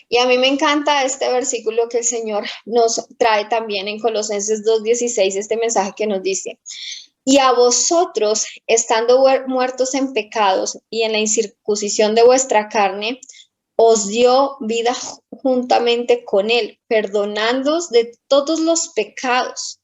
Y a mí me encanta este versículo que el Señor nos trae también en Colosenses 2:16, este mensaje que nos dice: y a vosotros, estando muertos en pecados y en la incircuncisión de vuestra carne, os dio vida juntamente con él, perdonándoos de todos los pecados,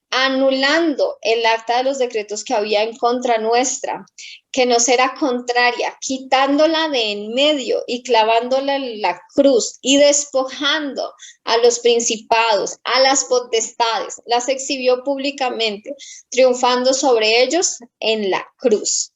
anulando el acta de los decretos que había en contra nuestra, que nos era contraria, quitándola de en medio y clavándola en la cruz y despojando a los principados, a las potestades, las exhibió públicamente, triunfando sobre ellos en la cruz.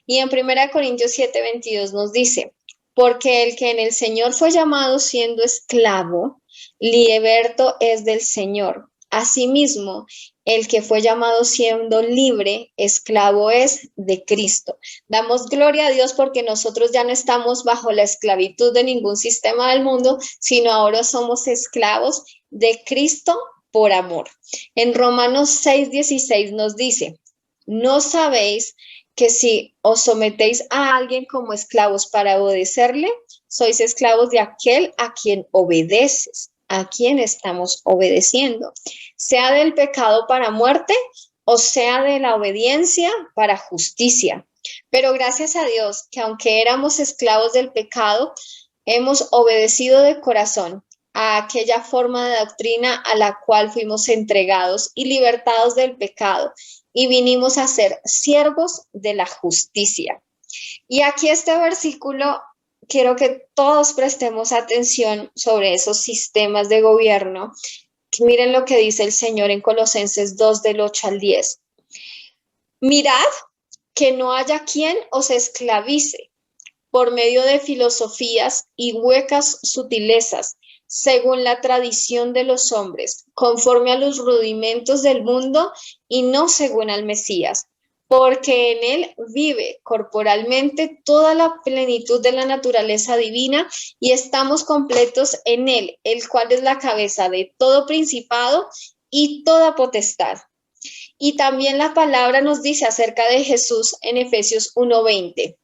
Y en 1 Corintios 7:22 nos dice: porque el que en el Señor fue llamado siendo esclavo, liberto es del Señor. Asimismo, el que fue llamado siendo libre, esclavo es de Cristo. Damos gloria a Dios porque nosotros ya no estamos bajo la esclavitud de ningún sistema del mundo, sino ahora somos esclavos de Cristo por amor. En Romanos 6:16 nos dice: ¿no sabéis que si os sometéis a alguien como esclavos para obedecerle, sois esclavos de aquel a quien obedeces? ¿A quién estamos obedeciendo? Sea del pecado para muerte o sea de la obediencia para justicia. Pero gracias a Dios que aunque éramos esclavos del pecado, hemos obedecido de corazón a aquella forma de doctrina a la cual fuimos entregados y libertados del pecado, y vinimos a ser siervos de la justicia. Y aquí este versículo, quiero que todos prestemos atención sobre esos sistemas de gobierno. Miren lo que dice el Señor en Colosenses 2 del 8 al 10. Mirad que no haya quien os esclavice por medio de filosofías y huecas sutilezas, según la tradición de los hombres, conforme a los rudimentos del mundo y no según al Mesías, porque en él vive corporalmente toda la plenitud de la naturaleza divina y estamos completos en él, el cual es la cabeza de todo principado y toda potestad. Y también la palabra nos dice acerca de Jesús en Efesios 1:20.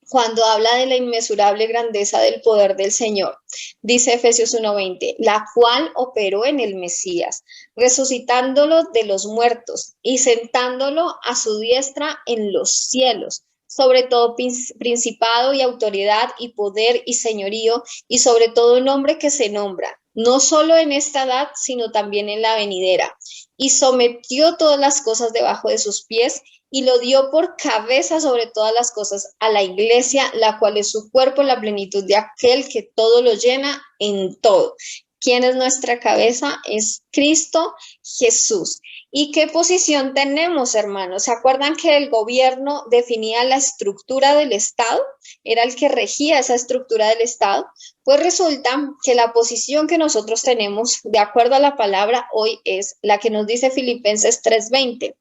Cuando habla de la inmesurable grandeza del poder del Señor, dice Efesios 1:20, la cual operó en el Mesías, resucitándolo de los muertos y sentándolo a su diestra en los cielos, sobre todo principado y autoridad y poder y señorío, y sobre todo nombre que se nombra, no solo en esta edad, sino también en la venidera, y sometió todas las cosas debajo de sus pies, y lo dio por cabeza sobre todas las cosas a la iglesia, la cual es su cuerpo, la plenitud de aquel que todo lo llena en todo. ¿Quién es nuestra cabeza? Es Cristo Jesús. ¿Y qué posición tenemos, hermanos? ¿Se acuerdan que el gobierno definía la estructura del Estado? Era el que regía esa estructura del Estado. Pues resulta que la posición que nosotros tenemos, de acuerdo a la palabra hoy, es la que nos dice Filipenses 3:20.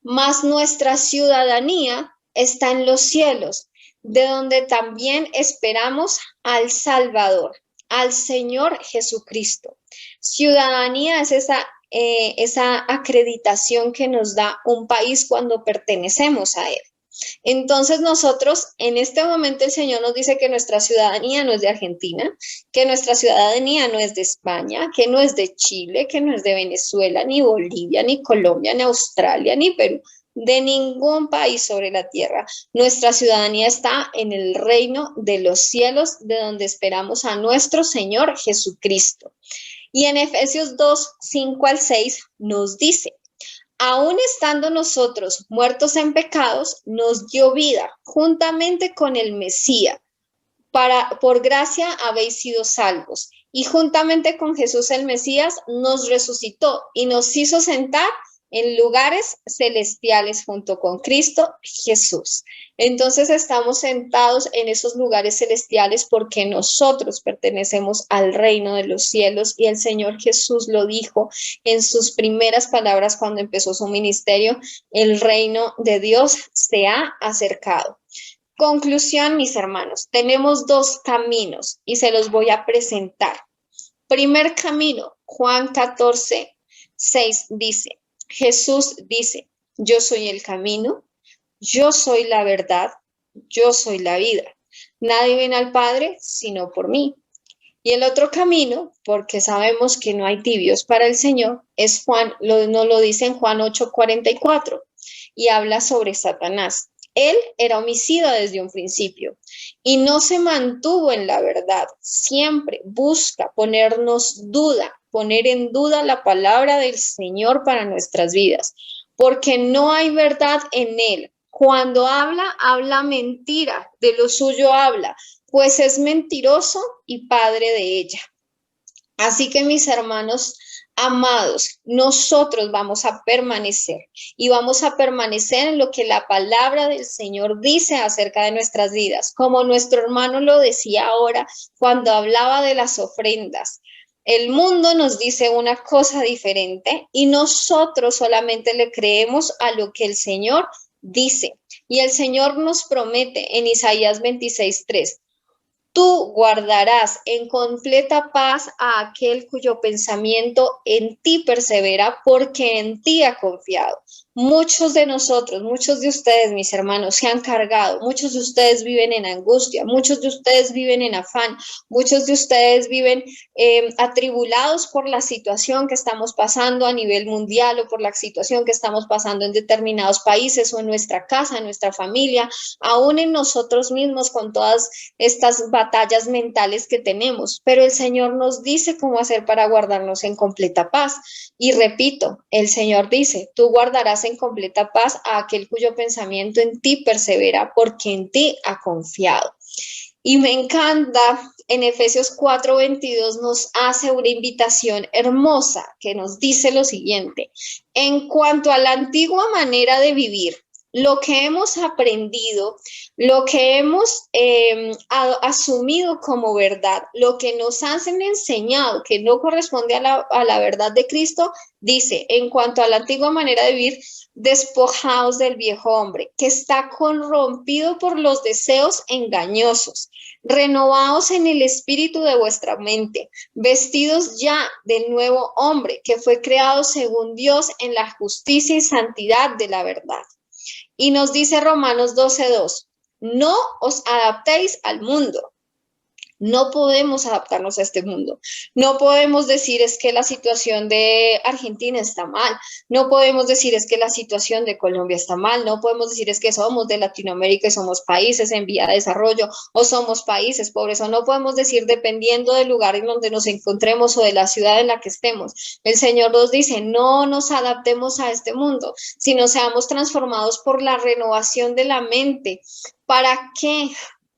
Mas nuestra ciudadanía está en los cielos, de donde también esperamos al Salvador, al Señor Jesucristo. Ciudadanía es esa acreditación que nos da un país cuando pertenecemos a él. Entonces nosotros, en este momento el Señor nos dice que nuestra ciudadanía no es de Argentina, que nuestra ciudadanía no es de España, que no es de Chile, que no es de Venezuela, ni Bolivia, ni Colombia, ni Australia, ni Perú, de ningún país sobre la tierra. Nuestra ciudadanía está en el reino de los cielos, de donde esperamos a nuestro Señor Jesucristo. Y en Efesios 2, 5 al 6 nos dice: aún estando nosotros muertos en pecados, nos dio vida juntamente con el Mesías. Por gracia habéis sido salvos. Y juntamente con Jesús el Mesías nos resucitó y nos hizo sentar en lugares celestiales junto con Cristo Jesús. Entonces estamos sentados en esos lugares celestiales porque nosotros pertenecemos al reino de los cielos, y el Señor Jesús lo dijo en sus primeras palabras cuando empezó su ministerio: el reino de Dios se ha acercado. Conclusión, mis hermanos, tenemos dos caminos y se los voy a presentar. Primer camino, Juan 14, 6 dice: Jesús dice, yo soy el camino, yo soy la verdad, yo soy la vida. Nadie viene al Padre sino por mí. Y el otro camino, porque sabemos que no hay tibios para el Señor, es nos lo dice en Juan 8:44, y habla sobre Satanás. Él era homicida desde un principio y no se mantuvo en la verdad. Siempre busca poner en duda la palabra del Señor para nuestras vidas, porque no hay verdad en él. Cuando habla mentira, de lo suyo habla, pues es mentiroso y padre de ella. Así que, mis hermanos amados, nosotros vamos a permanecer y vamos a permanecer en lo que la palabra del Señor dice acerca de nuestras vidas, como nuestro hermano lo decía ahora cuando hablaba de las ofrendas. El mundo nos dice una cosa diferente y nosotros solamente le creemos a lo que el Señor dice. Y el Señor nos promete en Isaías 26:3: tú guardarás en completa paz a aquel cuyo pensamiento en ti persevera, porque en ti ha confiado. Muchos de nosotros, muchos de ustedes, mis hermanos, se han cargado. Muchos de ustedes viven en angustia. Muchos de ustedes viven en afán. Muchos de ustedes viven atribulados por la situación que estamos pasando a nivel mundial, o por la situación que estamos pasando en determinados países, o en nuestra casa, en nuestra familia, aún en nosotros mismos, con todas estas batallas mentales que tenemos. Pero el Señor nos dice cómo hacer para guardarnos en completa paz. Y repito, el Señor dice: tú guardarás en completa paz a aquel cuyo pensamiento en ti persevera, porque en ti ha confiado. Y me encanta, en Efesios 4:22 nos hace una invitación hermosa que nos dice lo siguiente: en cuanto a la antigua manera de vivir, lo que hemos aprendido, lo que hemos asumido como verdad, lo que nos han enseñado que no corresponde a la verdad de Cristo, dice: en cuanto a la antigua manera de vivir, despojaos del viejo hombre, que está corrompido por los deseos engañosos. Renovaos en el espíritu de vuestra mente, vestidos ya del nuevo hombre, que fue creado según Dios en la justicia y santidad de la verdad. Y nos dice Romanos 12:2: no os adaptéis al mundo. No podemos adaptarnos a este mundo. No podemos decir es que la situación de Argentina está mal. No podemos decir es que la situación de Colombia está mal. No podemos decir es que somos de Latinoamérica y somos países en vía de desarrollo, o somos países pobres. O no podemos decir, dependiendo del lugar en donde nos encontremos o de la ciudad en la que estemos. El Señor nos dice: no nos adaptemos a este mundo, sino seamos transformados por la renovación de la mente. ¿Para qué?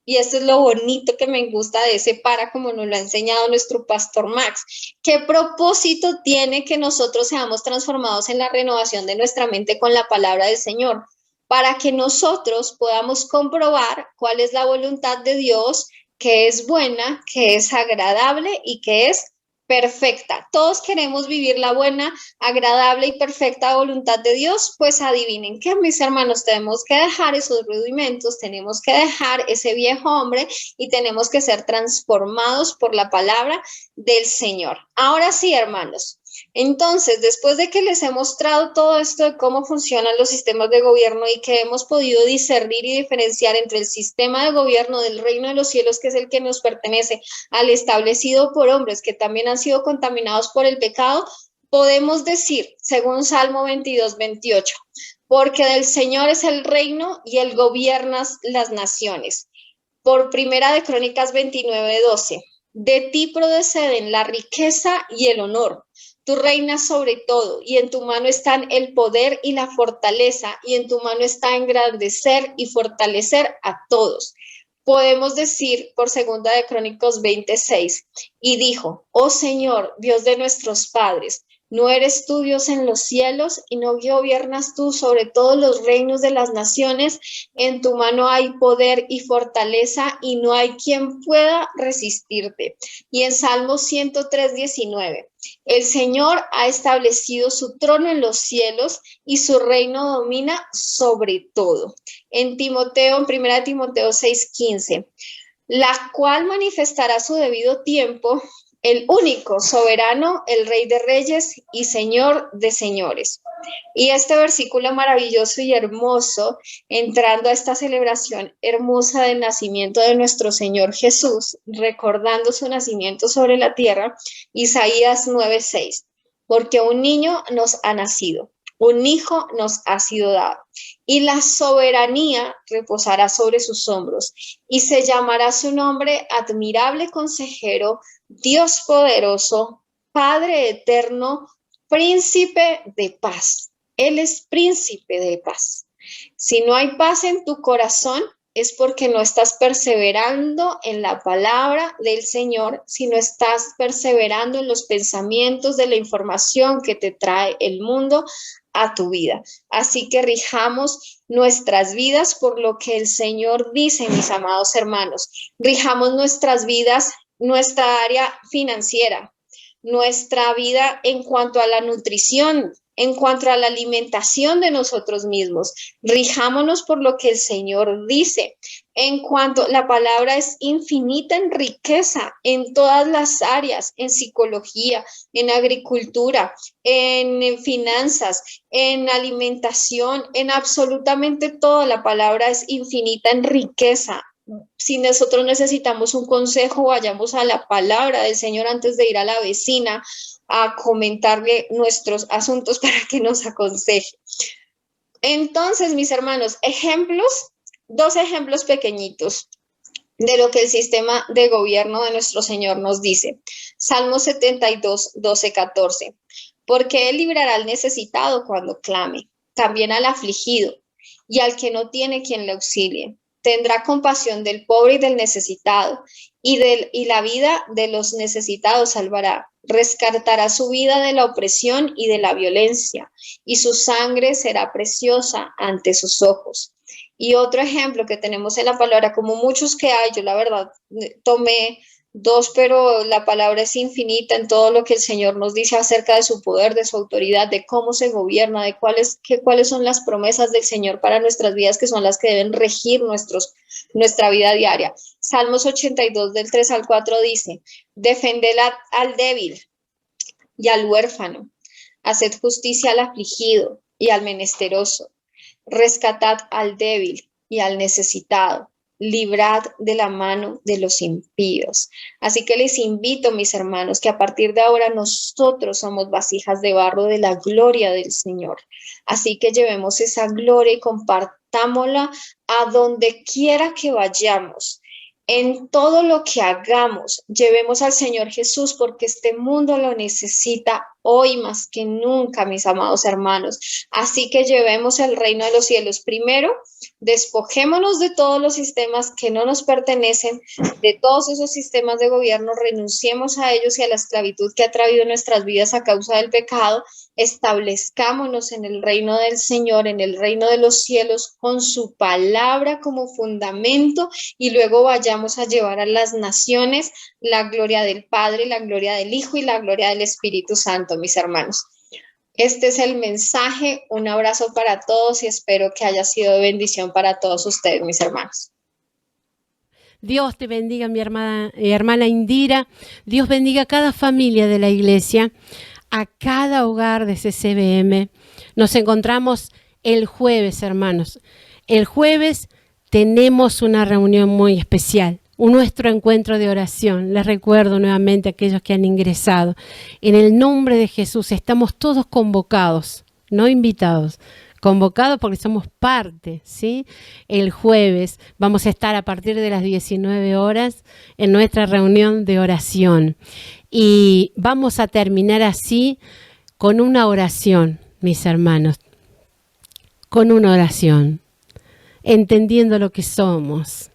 Y esto es lo bonito que me gusta de ese para, como nos lo ha enseñado nuestro pastor Max. ¿Qué propósito tiene que nosotros seamos transformados en la renovación de nuestra mente con la palabra del Señor? Para que nosotros podamos comprobar cuál es la voluntad de Dios, que es buena, que es agradable y que es perfecta. Todos queremos vivir la buena, agradable y perfecta voluntad de Dios. Pues adivinen qué, mis hermanos, tenemos que dejar esos rudimentos, tenemos que dejar ese viejo hombre y tenemos que ser transformados por la palabra del Señor. Ahora sí, hermanos, Entonces, después de que les he mostrado todo esto de cómo funcionan los sistemas de gobierno y que hemos podido discernir y diferenciar entre el sistema de gobierno del reino de los cielos, que es el que nos pertenece, al establecido por hombres que también han sido contaminados por el pecado, podemos decir, según Salmo 22, 28, porque del Señor es el reino y Él gobierna las naciones. Por Primera de Crónicas 29, 12, de ti proceden la riqueza y el honor. Tú reinas sobre todo, y en tu mano están el poder y la fortaleza, y en tu mano está engrandecer y fortalecer a todos. Podemos decir por Segunda de Crónicas 26, y dijo, oh Señor, Dios de nuestros padres, ¿no eres tú Dios en los cielos y no gobiernas tú sobre todos los reinos de las naciones? En tu mano hay poder y fortaleza y no hay quien pueda resistirte. Y en Salmo 103, 19, el Señor ha establecido su trono en los cielos y su reino domina sobre todo. En Timoteo, en 1 Timoteo 6, 15, la cual manifestará su debido tiempo el único soberano, el Rey de Reyes y Señor de Señores. Y este versículo maravilloso y hermoso, entrando a esta celebración hermosa del nacimiento de nuestro Señor Jesús, recordando su nacimiento sobre la tierra, Isaías 9:6, porque un niño nos ha nacido, un hijo nos ha sido dado, y la soberanía reposará sobre sus hombros, y se llamará su nombre admirable consejero, Dios poderoso, Padre eterno, príncipe de paz. Él es príncipe de paz. Si no hay paz en tu corazón, es porque no estás perseverando en la palabra del Señor, si no estás perseverando en los pensamientos de la información que te trae el mundo a tu vida. Así que rijamos nuestras vidas por lo que el Señor dice, mis amados hermanos. Rijamos nuestras vidas, nuestra área financiera, nuestra vida en cuanto a la nutrición, en cuanto a la alimentación de nosotros mismos. Rijámonos por lo que el Señor dice. En cuanto la palabra es infinita en riqueza en todas las áreas, en psicología, en agricultura, en finanzas, en alimentación, en absolutamente todo, la palabra es infinita en riqueza. Si nosotros necesitamos un consejo, vayamos a la palabra del Señor antes de ir a la vecina a comentarle nuestros asuntos para que nos aconseje. Entonces, mis hermanos, dos ejemplos pequeñitos de lo que el sistema de gobierno de nuestro Señor nos dice. Salmo 72, 12, 14. Porque Él librará al necesitado cuando clame, también al afligido y al que no tiene quien le auxilie. Tendrá compasión del pobre y del necesitado, y la vida de los necesitados salvará. Rescatará su vida de la opresión y de la violencia, y su sangre será preciosa ante sus ojos. Y otro ejemplo que tenemos en la palabra, como muchos que hay, yo la verdad tomé dos, pero la palabra es infinita en todo lo que el Señor nos dice acerca de su poder, de su autoridad, de cómo se gobierna, de cuáles son las promesas del Señor para nuestras vidas, que son las que deben regir nuestra vida diaria. Salmos 82 del 3 al 4 dice, defended al débil y al huérfano, haced justicia al afligido y al menesteroso, rescatad al débil y al necesitado, librad de la mano de los impíos. Así que les invito, mis hermanos, que a partir de ahora nosotros somos vasijas de barro de la gloria del Señor. Así que llevemos esa gloria y compartámosla a donde quiera que vayamos. En todo lo que hagamos, llevemos al Señor Jesús porque este mundo lo necesita hoy más que nunca, mis amados hermanos. Así que llevemos el reino de los cielos. Primero, despojémonos de todos los sistemas que no nos pertenecen, de todos esos sistemas de gobierno, renunciemos a ellos y a la esclavitud que ha traído nuestras vidas a causa del pecado. Establezcámonos en el reino del Señor, en el reino de los cielos, con su palabra como fundamento, y luego vayamos a llevar a las naciones la gloria del Padre, la gloria del Hijo y la gloria del Espíritu Santo, mis hermanos. Este es el mensaje. Un abrazo para todos y espero que haya sido de bendición para todos ustedes, mis hermanos. Dios te bendiga, mi hermana Indira. Dios bendiga a cada familia de la iglesia. a cada hogar de CCBM. Nos encontramos el jueves, hermanos. El jueves tenemos una reunión muy especial, nuestro encuentro de oración. Les recuerdo nuevamente a aquellos que han ingresado. En el nombre de Jesús estamos todos convocados, no invitados. Convocados porque somos parte, ¿sí? El jueves vamos a estar a partir de las 19 horas en nuestra reunión de oración. Y vamos a terminar así con una oración, mis hermanos. Con una oración. Entendiendo lo que somos.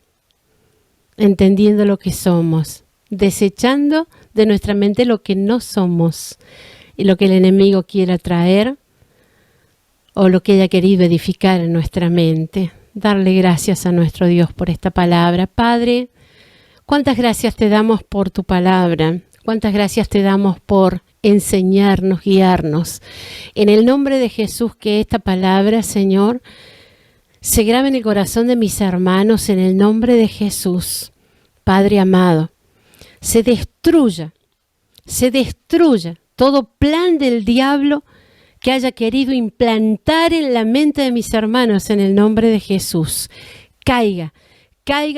Entendiendo lo que somos. Desechando de nuestra mente lo que no somos. Y lo que el enemigo quiera traer. O lo que haya querido edificar en nuestra mente. Darle gracias a nuestro Dios por esta palabra. Padre, cuántas gracias te damos por tu palabra. Cuántas gracias te damos por enseñarnos, guiarnos. En el nombre de Jesús, que esta palabra, Señor, se grabe en el corazón de mis hermanos. En el nombre de Jesús, Padre amado, se destruya todo plan del diablo que haya querido implantar en la mente de mis hermanos. En el nombre de Jesús, caiga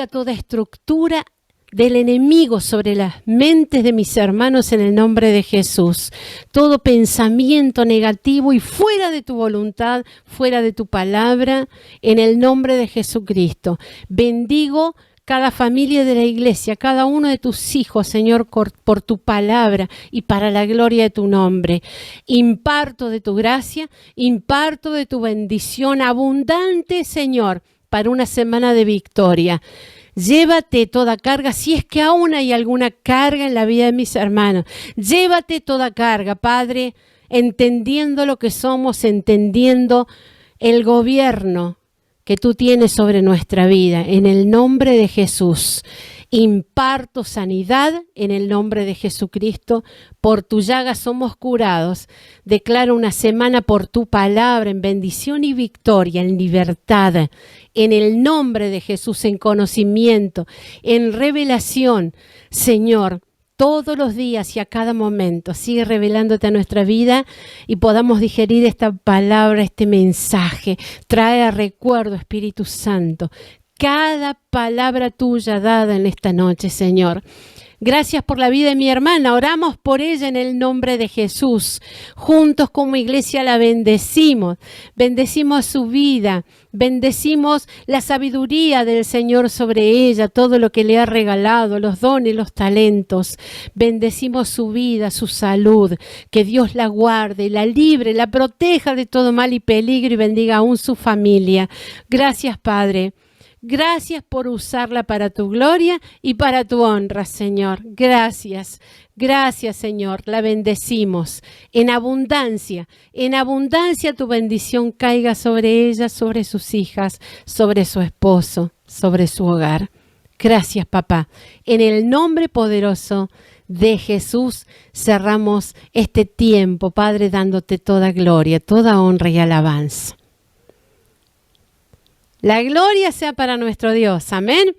toda estructura del enemigo sobre las mentes de mis hermanos en el nombre de Jesús. Todo pensamiento negativo y fuera de tu voluntad, fuera de tu palabra, en el nombre de Jesucristo. Bendigo cada familia de la iglesia, cada uno de tus hijos, Señor, por tu palabra y para la gloria de tu nombre. Imparto de tu gracia, imparto de tu bendición abundante, Señor, para una semana de victoria. Llévate toda carga, si es que aún hay alguna carga en la vida de mis hermanos. Llévate toda carga, Padre, entendiendo lo que somos, entendiendo el gobierno que tú tienes sobre nuestra vida. En el nombre de Jesús, imparto sanidad en el nombre de Jesucristo. Por tu llaga somos curados. Declaro una semana por tu palabra en bendición y victoria, en libertad. En el nombre de Jesús, en conocimiento, en revelación. Señor, todos los días y a cada momento, sigue revelándote a nuestra vida y podamos digerir esta palabra, este mensaje. Trae a recuerdo, Espíritu Santo, cada palabra tuya dada en esta noche, Señor. Gracias por la vida de mi hermana. Oramos por ella en el nombre de Jesús. Juntos como iglesia la bendecimos. Bendecimos su vida. Bendecimos la sabiduría del Señor sobre ella, todo lo que le ha regalado, los dones, los talentos. Bendecimos su vida, su salud. Que Dios la guarde, la libre, la proteja de todo mal y peligro y bendiga aún su familia. Gracias, Padre. Gracias por usarla para tu gloria y para tu honra, Señor. Gracias, gracias, Señor. La bendecimos en abundancia tu bendición caiga sobre ella, sobre sus hijas, sobre su esposo, sobre su hogar. Gracias, papá. En el nombre poderoso de Jesús cerramos este tiempo, Padre, dándote toda gloria, toda honra y alabanza. La gloria sea para nuestro Dios. Amén.